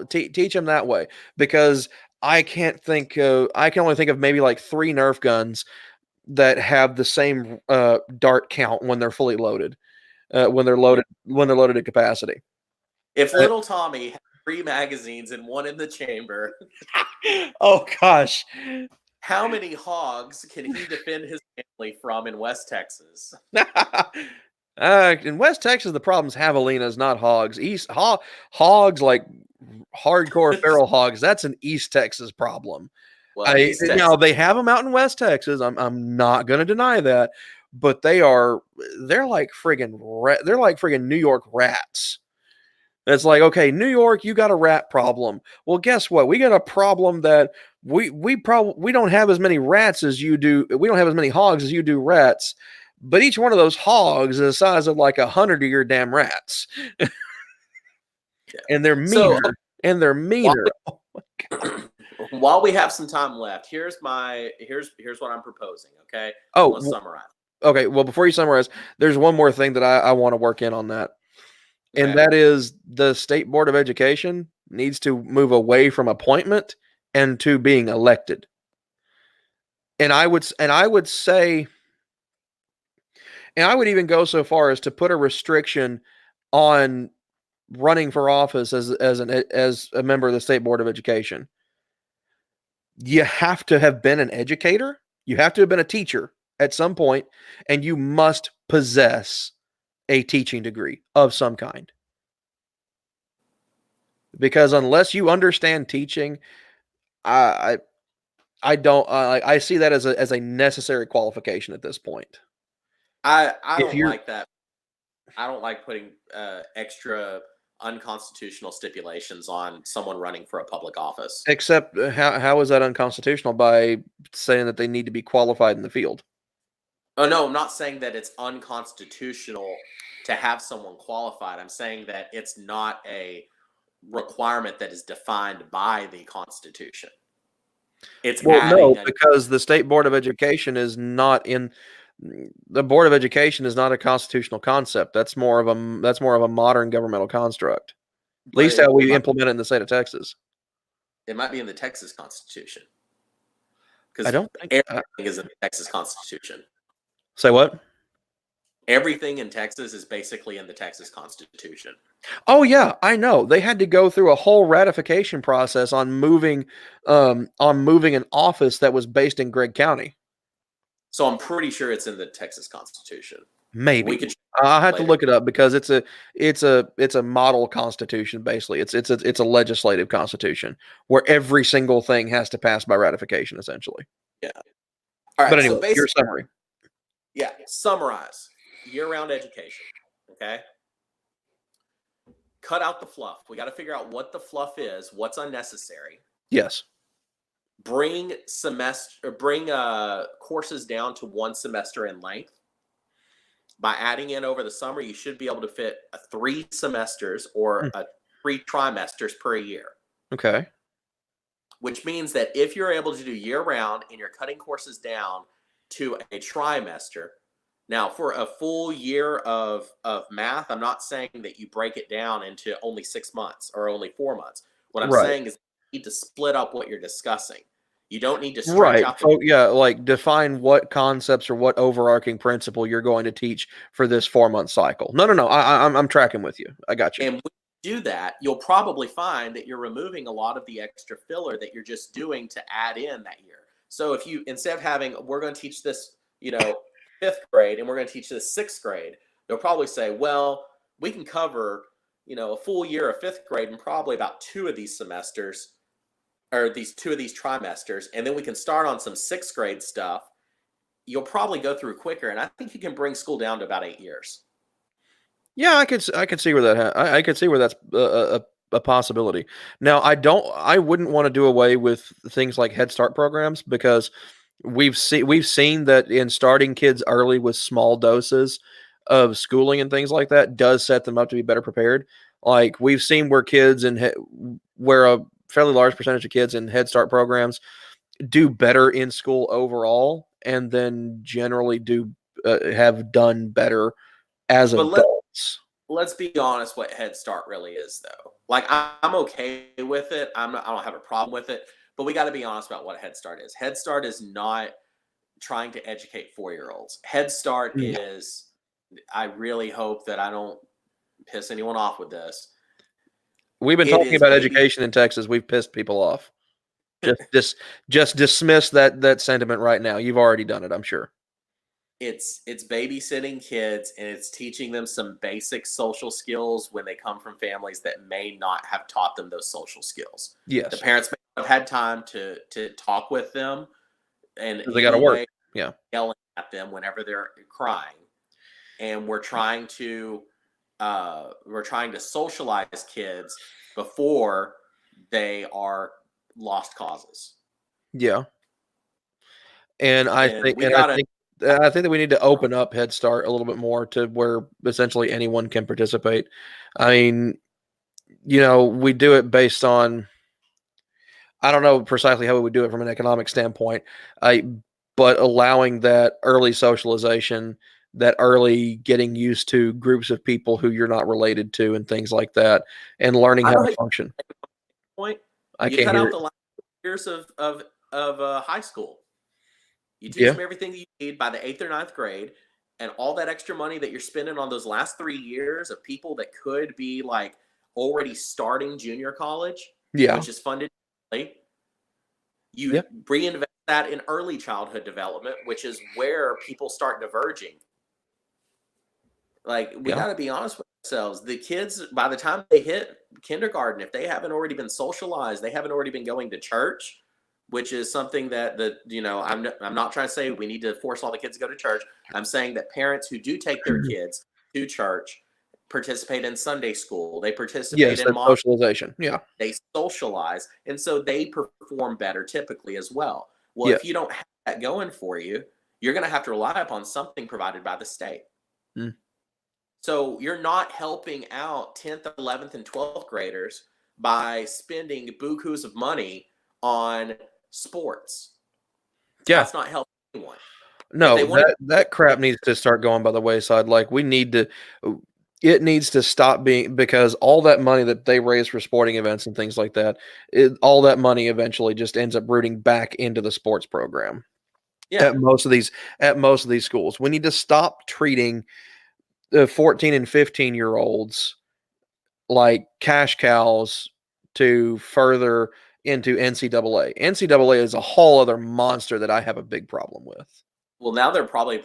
Teach them that way, because I can only think of maybe like 3 Nerf guns that have the same dart count when they're fully loaded, when they're loaded at capacity. If little Tommy had 3 magazines and 1 in the chamber, oh gosh, how many hogs can he defend his family from in West Texas? In West Texas, the problem's javelinas, not hogs. Hogs, like hardcore feral hogs, that's an East Texas problem. Well, Now they have them out in West Texas. I'm not going to deny that, but they're like friggin' New York rats. It's like, okay, New York, you got a rat problem. Well, guess what? We got a problem that we don't have as many rats as you do. We don't have as many hogs as you do rats, but each one of those hogs is the size of like 100 of your damn rats. Yeah. And they're meaner. Oh my God. While we have some time left, here's what I'm proposing. Okay. Oh, let's summarize. Okay. Well, before you summarize, there's one more thing that I want to work in on that. Okay. And that is the State Board of Education needs to move away from appointment and to being elected. And I would say, and I would even go so far as to put a restriction on running for office as a member of the State Board of Education. You have to have been an educator. You have to have been a teacher at some point, and you must possess a teaching degree of some kind. Because unless you understand teaching, I don't I see that as a necessary qualification at this point. I don't like that. I don't like putting extra unconstitutional stipulations on someone running for a public office. Except how is that unconstitutional by saying that they need to be qualified in the field? Oh, no, I'm not saying that it's unconstitutional to have someone qualified. I'm saying that it's not a requirement that is defined by the Constitution. It's because the State Board of Education is not in the Board of Education is not a constitutional concept. That's more of a modern governmental construct. At least how we implement it in the state of Texas. It might be in the Texas Constitution. Because I don't think everything is in the Texas Constitution. Say what? Everything in Texas is basically in the Texas Constitution. Oh yeah, I know. They had to go through a whole ratification process on moving an office that was based in Gregg County. So I'm pretty sure it's in the Texas Constitution. Maybe We could I'll have to later. look it up because it's a model constitution. Basically, it's a legislative constitution where every single thing has to pass by ratification, essentially. Yeah. All But right. So anyway, your basically, summary. yeah. Summarize year-round education. Okay. Cut out the fluff. We got to figure out what the fluff is, what's unnecessary. Yes. Bring courses down to 1 semester in length. By adding in over the summer, you should be able to fit 3 semesters or 3 trimesters per year. Okay. Which means that if you're able to do year round and you're cutting courses down to a trimester, now for a full year of math, I'm not saying that you break it down into only 6 months or only 4 months. What I'm saying is you need to split up what you're discussing. You don't need to stretch out So yeah, like define what concepts or what overarching principle you're going to teach for this 4-month cycle. No. I'm tracking with you. I got you. And when you do that, you'll probably find that you're removing a lot of the extra filler that you're just doing to add in that year. So if you, instead of having, we're going to teach this, 5th grade and we're going to teach this 6th grade, they'll probably say, well, we can cover, a full year of 5th grade and probably about 2 of these semesters or these 2 of these trimesters. And then we can start on some 6th grade stuff. You'll probably go through quicker. And I think you can bring school down to about 8 years. Yeah, I could see where I could see where that's a possibility. Now, I wouldn't want to do away with things like Head Start programs because we've seen that in starting kids early with small doses of schooling and things like that does set them up to be better prepared. Like we've seen where a fairly large percentage of kids in Head Start programs do better in school overall, and then generally do have done better as But adults. let's be honest what Head Start really is, though. Like, I'm okay with it. I don't have a problem with it. But we got to be honest about what Head Start is. Head Start is not trying to educate 4-year-olds. Head Start is, I really hope that I don't piss anyone off with this. We've been talking about education in Texas. We've pissed people off. Just dismiss that sentiment right now. You've already done it, I'm sure. It's babysitting kids and it's teaching them some basic social skills when they come from families that may not have taught them those social skills. Yes. The parents may not have had time to talk with them, and they got to work. Yeah. Yelling at them whenever they're crying. And we're trying to socialize kids before they are lost causes. Yeah. And I think that we need to open up Head Start a little bit more to where essentially anyone can participate. I mean, we do it based on, I don't know precisely how we would do it from an economic standpoint, but allowing that early socialization, that early getting used to groups of people who you're not related to and things like that, and learning how to function. Point. I can't hear the last years of high school. You teach them everything that you need by the 8th or 9th grade, and all that extra money that you're spending on those last 3 years of people that could be like already starting junior college, which is funded. You reinvest that in early childhood development, which is where people start diverging. Like, we got to be honest with ourselves. The kids, by the time they hit kindergarten, if they haven't already been socialized, they haven't already been going to church, which is something that I'm not trying to say we need to force all the kids to go to church. I'm saying that parents who do take their kids to church participate in Sunday school. They participate in socialization. Yeah. They socialize, and so they perform better typically as well. Well, if you don't have that going for you, you're going to have to rely upon something provided by the state. So you're not helping out 10th, 11th, and 12th graders by spending bukus of money on sports. Yeah. That's not helping anyone. No, that crap needs to start going by the wayside. Like, it needs to stop being, because all that money that they raise for sporting events and things like that, all that money eventually just ends up rooting back into the sports program. At most of these schools, we need to stop treating the 14 and 15-year-olds like cash cows to further into NCAA. NCAA is a whole other monster that I have a big problem with. Well, now they're probably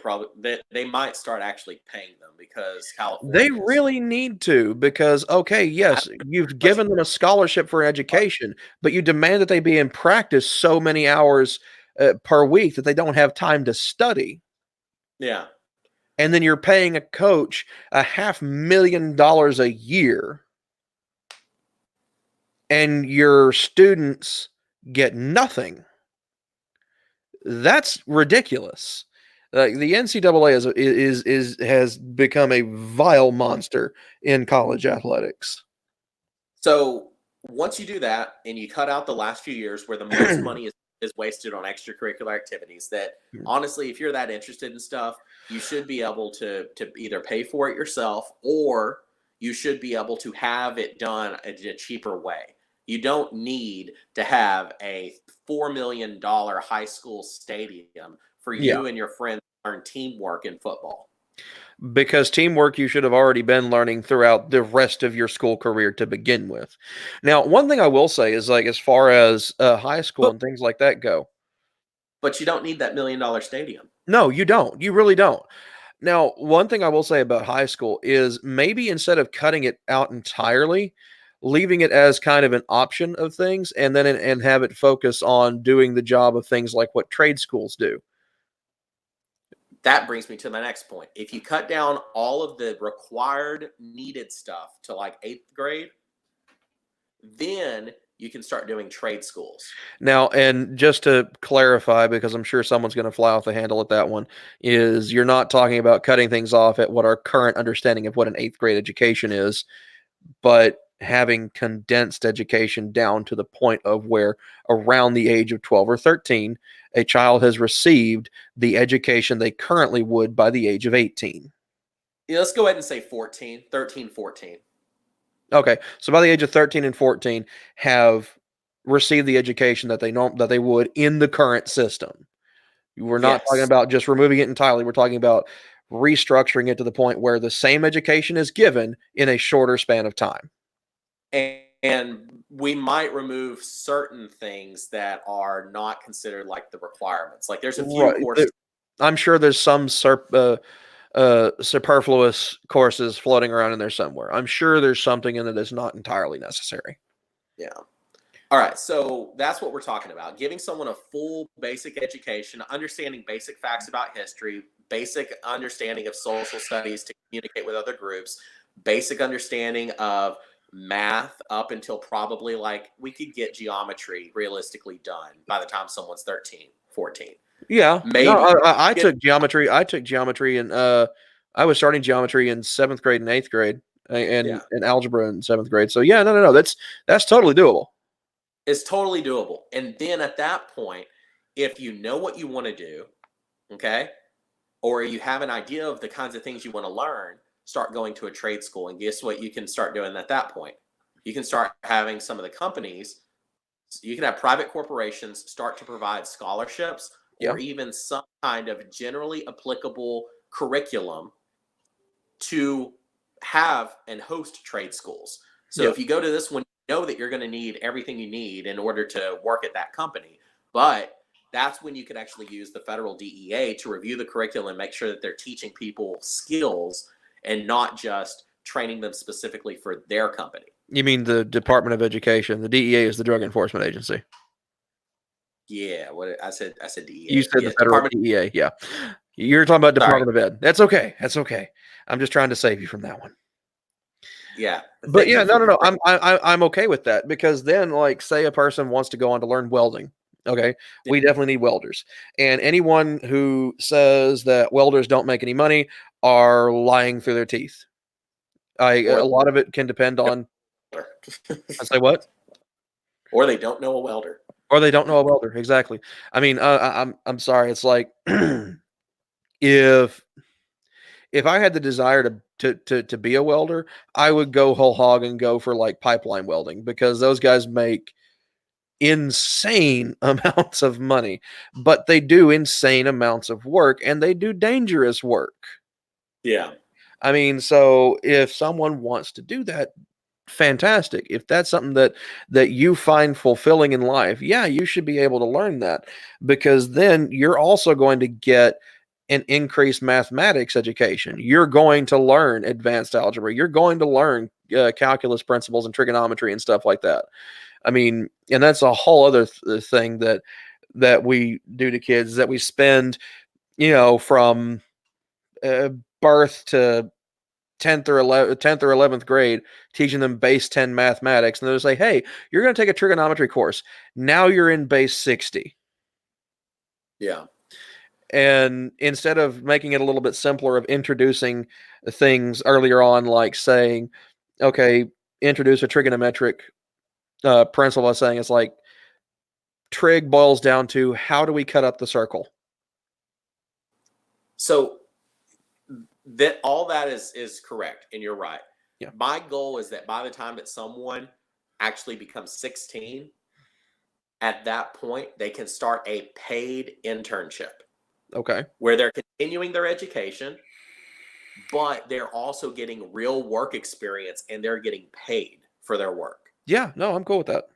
they might start actually paying them because They California is really need to because, okay, I yes, don't know you've how much given them a scholarship for education, but you demand that they be in practice so many hours per week that they don't have time to study. yeah. And then you're paying a coach $500,000 a year, and your students get nothing. That's ridiculous. The NCAA is has become a vile monster in college athletics. So once you do that and you cut out the last few years where the most money is wasted on extracurricular activities, that honestly, if you're that interested in stuff, you should be able to either pay for it yourself or you should be able to have it done in a cheaper way. You don't need to have a $4 million high school stadium for Yeah, you and your friends to learn teamwork in football. because teamwork you should have already been learning throughout the rest of your school career to begin with. Now, one thing I will say is, like, as far as high school But and things like that go, but you don't need that $1 million stadium. no, you don't. You really don't. Now, one thing I will say about high school is maybe instead of cutting it out entirely, leaving it as kind of an option of things, and then and have it focus on doing the job of things like what trade schools do. That brings me to my next point. If you cut down all of the required needed stuff to like 8th grade, then you can start doing trade schools. Now, and just to clarify, because I'm sure someone's going to fly off the handle at that one, is you're not talking about cutting things off at what our current understanding of what an eighth grade education is, but having condensed education down to the point of where around the age of 12 or 13, a child has received the education they currently would by the age of 18. Yeah, let's go ahead and say 14, 13, 14. Okay, so by the age of 13 and 14, have received the education that they would in the current system. We're not talking Yes. about just removing it entirely. We're talking about restructuring it to the point where the same education is given in a shorter span of time. And we might remove certain things that are not considered like the requirements. Like there's a few Right. courses. I'm sure there's some superfluous courses floating around in there somewhere. I'm sure there's something in it that's not entirely necessary. Yeah. All right, so that's what we're talking about. Giving someone a full basic education, understanding basic facts about history, basic understanding of social studies to communicate with other groups, basic understanding of math up until probably like we could get geometry realistically done by the time someone's 13, 14. Yeah. No, Maybe. I took geometry. I took geometry and I was starting geometry in 7th grade and 8th grade Yeah. and algebra in 7th grade. So yeah, no. That's totally doable. It's totally doable. And then at that point, if you know what you want to do, okay, or you have an idea of the kinds of things you want to learn, start going to a trade school. And guess what you can start doing at that point? You can start having some of the companies, you can have private corporations start to provide scholarships Yeah. or even some kind of generally applicable curriculum to have and host trade schools. So Yeah. if you go to this one, you know that you're going to need everything you need in order to work at that company. But that's when you could actually use the federal DEA to review the curriculum and make sure that they're teaching people skills and not just training them specifically for their company. You mean the Department of Education? The DEA is the Drug Enforcement Agency. Yeah, what I said You DEA. said the Yeah, federal Department. DEA. Yeah. You're talking about Sorry. Department of Ed. That's okay. That's okay. I'm just trying to save you from that one. Yeah. But Thank yeah, you no, for no, no. I'm okay with that because then, like, say a person wants to go on to learn welding. Okay, we definitely need welders, and anyone who says that welders don't make any money are lying through their teeth. A or lot of it can depend on. I say what? or they don't know a welder. Or they don't know a welder. Exactly. I mean, I'm sorry. It's like if I had the desire to be a welder, I would go whole hog and go for like pipeline welding because those guys make insane amounts of money, but they do insane amounts of work and they do dangerous work. Yeah. I mean, so if someone wants to do that, fantastic. If that's something that you find fulfilling in life, yeah, you should be able to learn that because then you're also going to get an increased mathematics education. You're going to learn advanced algebra. You're going to learn calculus principles and trigonometry and stuff like that. I mean, and that's a whole other thing that we do to kids, that we spend, from birth to 10th or 11th grade teaching them base 10 mathematics, and they'll say, hey, you're going to take a trigonometry course. Now you're in base 60. Yeah. And instead of making it a little bit simpler, of introducing things earlier on, like saying, okay, introduce a trigonometric principle by saying, it's like, trig boils down to, how do we cut up the circle? So that all that is correct, and you're right. Yeah. My goal is that by the time that someone actually becomes 16, at that point they can start a paid internship. Okay. Where they're continuing their education, but they're also getting real work experience, and they're getting paid for their work. Yeah, no, I'm cool with that.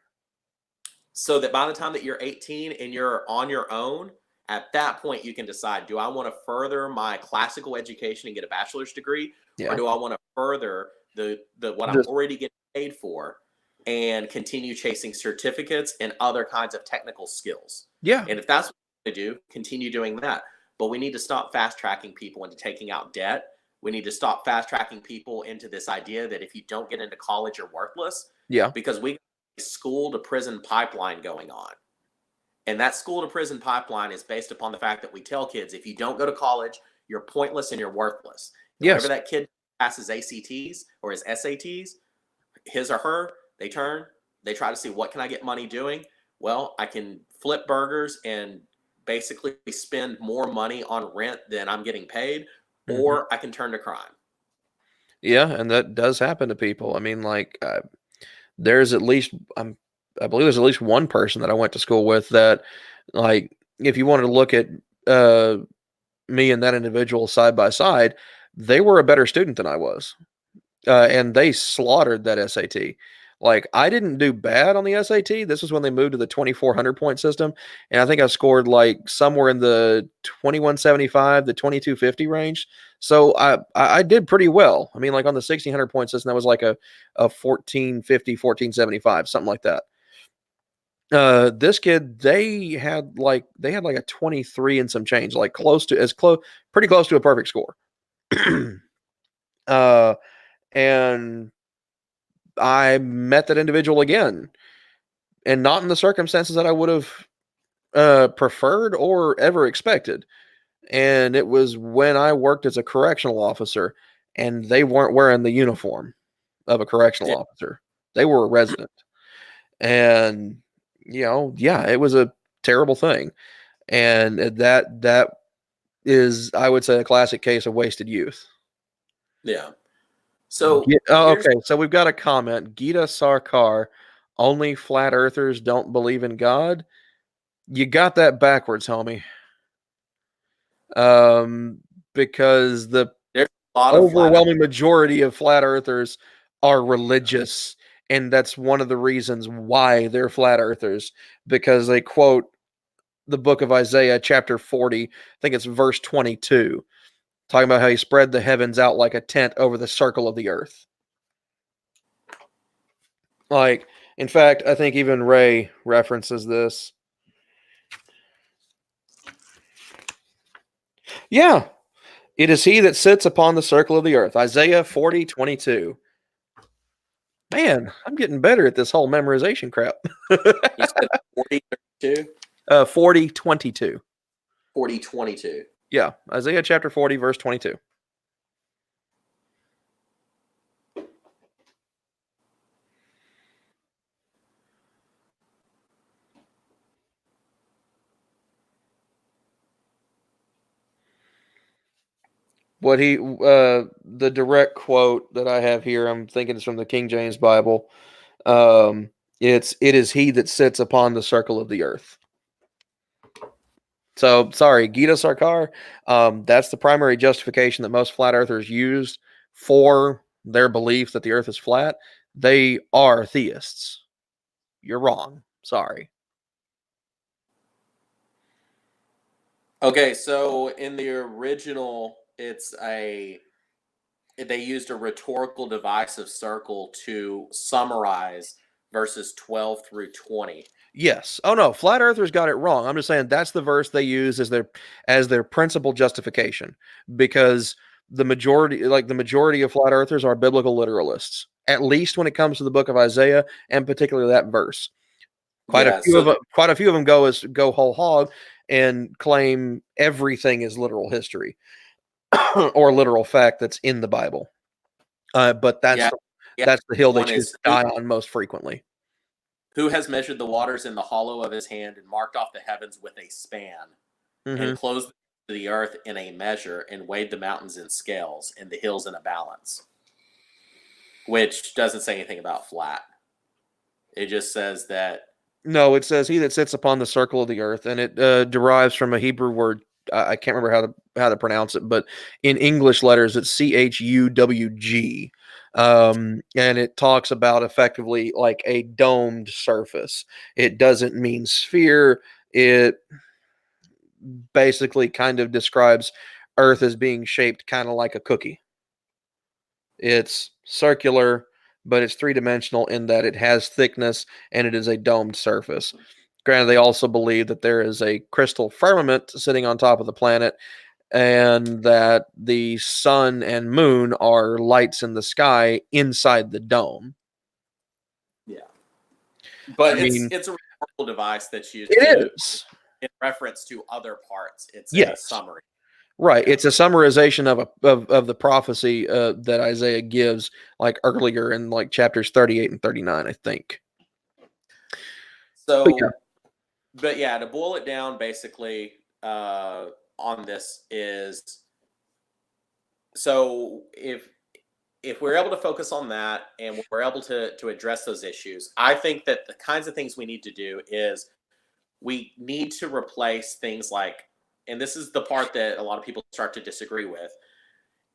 So that by the time that you're 18 and you're on your own, at that point you can decide, do I want to further my classical education and get a bachelor's degree? Yeah. Or do I want to further the what I'm already getting paid for and continue chasing certificates and other kinds of technical skills? Yeah. And if that's what you want to do, continue doing that. But we need to stop fast tracking people into taking out debt. We need to stop fast tracking people into this idea that if you don't get into college, you're worthless. Yeah. Because we got a school to prison pipeline going on. And that school to prison pipeline is based upon the fact that we tell kids, if you don't go to college, you're pointless and you're worthless. Yes. Whenever that kid passes ACTs or his SATs, his or her, they try to see, what can I get money doing? Well, I can flip burgers and basically spend more money on rent than I'm getting paid, or I can turn to crime. Yeah, and that does happen to people. I mean, like, there's at least, I believe there's at least one person that I went to school with that, like, if you wanted to look at me and that individual side by side, they were a better student than I was. And they slaughtered that SAT. Like, I didn't do bad on the SAT. This was when they moved to the 2,400 point system. And I think I scored like somewhere in the 2175 to 2250 range. So I did pretty well. I mean, like on the 1,600 point system, that was like a 1450, 1475, something like that. This kid, they had like a 23 and some change, like pretty close to a perfect score. And I met that individual again, and not in the circumstances that I would have preferred or ever expected. And it was when I worked as a correctional officer, and they weren't wearing the uniform of a correctional officer. They were a resident. And, it was a terrible thing. And that is, I would say, a classic case of wasted youth. Yeah. So okay, so we've got a comment. Gita Sarkar, only flat earthers don't believe in God. You got that backwards, homie. Because the overwhelming majority of flat earthers are religious, and that's one of the reasons why they're flat earthers, because they quote the book of Isaiah, chapter 40, I think it's verse 22, talking about how he spread the heavens out like a tent over the circle of the earth. Like, in fact, I think even Ray references this. Yeah. It is he that sits upon the circle of the earth. Isaiah 40:22. Man, I'm getting better at this whole memorization crap. You said 40:22? 40:22. 40:22. Yeah. Isaiah chapter 40, verse 22. The direct quote that I have here, I'm thinking it's from the King James Bible. It is he that sits upon the circle of the earth. So, sorry, Gita Sarkar, that's the primary justification that most flat earthers use for their belief that the earth is flat. They are theists. You're wrong. Sorry. Okay, so in the original, they used a rhetorical device of circle to summarize verses 12 through 20. Yes. Oh no, flat earthers got it wrong. I'm just saying that's the verse they use as their principal justification, because the majority of flat earthers are biblical literalists. At least when it comes to the book of Isaiah, and particularly that verse. Yeah, so Quite a few of them go whole hog and claim everything is literal history or literal fact that's in the Bible. But yeah, yeah. that's the hill they One choose is to die on most frequently. who has measured the waters in the hollow of his hand and marked off the heavens with a span and Hmm. closed the earth in a measure and weighed the mountains in scales and the hills in a balance, which doesn't say anything about flat. It just says that. No, it says he that sits upon the circle of the earth, and it derives from a Hebrew word. I can't remember how to pronounce it, but in English letters, it's CHUWG, and it talks about effectively like a domed surface. It doesn't mean sphere. It basically kind of describes Earth as being shaped kind of like a cookie. It's circular, but it's three-dimensional in that it has thickness and it is a domed surface. Granted, they also believe that there is a crystal firmament sitting on top of the planet and that the sun and moon are lights in the sky inside the dome. Yeah, I but mean, it's a rhetorical device that's used it to is. in reference to other parts. It's a Yes. summary. Right. Yeah. It's a summarization of the prophecy that Isaiah gives like earlier in like chapters 38 and 39, I think. But yeah. So, but yeah, to boil it down, basically, on this is so if we're able to focus on that and we're able to address those issues, I think that the kinds of things we need to do is we need to replace things like, and this is the part that a lot of people start to disagree with,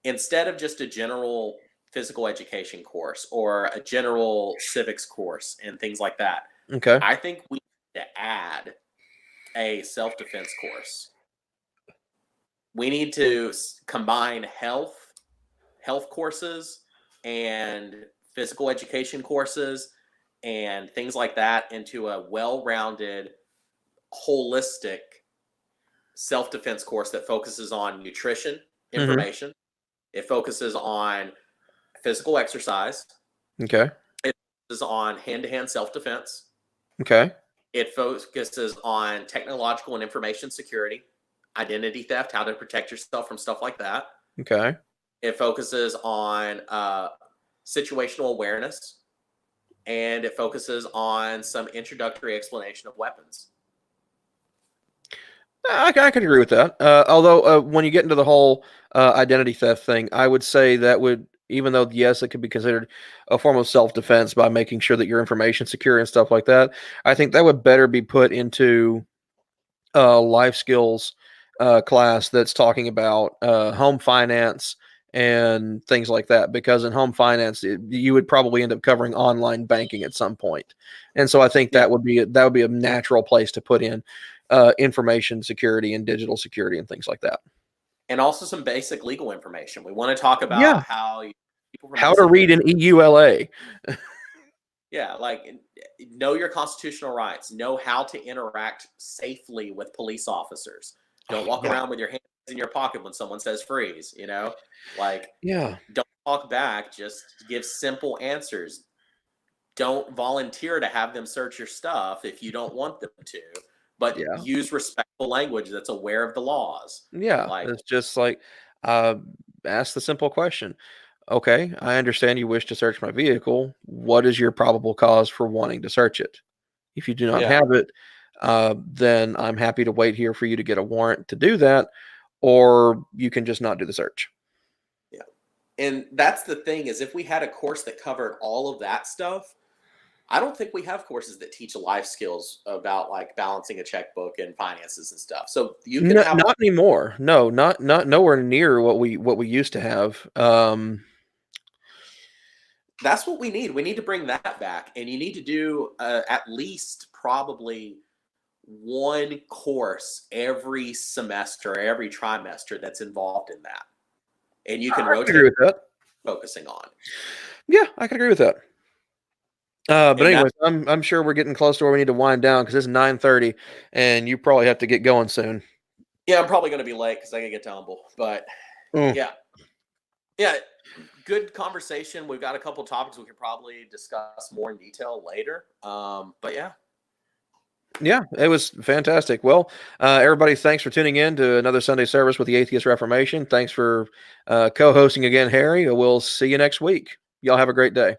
instead of just a general physical education course or a general civics course and things like that, Okay. I think we need to add a self-defense course. We need to combine health courses and physical education courses and things like that into a well-rounded, holistic self-defense course that focuses on nutrition Hmm. information. It focuses on physical exercise. Okay. It focuses on hand-to-hand self-defense. Okay. It focuses on technological and information security, identity theft, how to protect yourself from stuff like that. Okay. It focuses on situational awareness, and it focuses on some introductory explanation of weapons. I can agree with that. Although when you get into the whole identity theft thing, I would say that would, even though yes, it could be considered a form of self defense by making sure that your information secure and stuff like that. I think that would better be put into life skills class that's talking about home finance and things like that. Because in home finance, you would probably end up covering online banking at some point, and so I think Yeah. that would be a natural place to put in information security and digital security and things like that. And also some basic legal information. We want to talk Yeah, about how people from how to read an disadvantaged. EULA. Yeah, like know your constitutional rights, know how to interact safely with police officers. Don't Oh, walk yeah, around with your hands in your pocket when someone says freeze, Like yeah, don't talk back, just give simple answers. Don't volunteer to have them search your stuff if you don't want them to, but yeah. use respectful language that's aware of the laws. Yeah, Like, it's just like uh, ask the simple question. Okay, I understand you wish to search my vehicle. What is your probable cause for wanting to search it? If you do not yeah. have it, then I'm happy to wait here for you to get a warrant to do that, or you can just not do the search. Yeah. And that's the thing is if we had a course that covered all of that stuff, I don't think we have courses that teach life skills about like balancing a checkbook and finances and stuff. So you can No, have not anymore. No, not nowhere near what we used to have. that's what we need. We need to bring that back, and you need to do at least probably one course every semester, every trimester that's involved in that. And you can I can agree rotate with that. focusing on. Yeah, I can agree with that. But And anyways, I'm sure we're getting close to where we need to wind down because it's 9:30, and you probably have to get going soon. yeah, I'm probably going to be late because I got to get to Humble. But Mm. yeah, good conversation. We've got a couple topics we could probably discuss more in detail later. But Yeah, it was fantastic. Well, everybody, thanks for tuning in to another Sunday service with the Atheist Reformation. Thanks for co-hosting again, Harry. We'll see you next week. Y'all have a great day.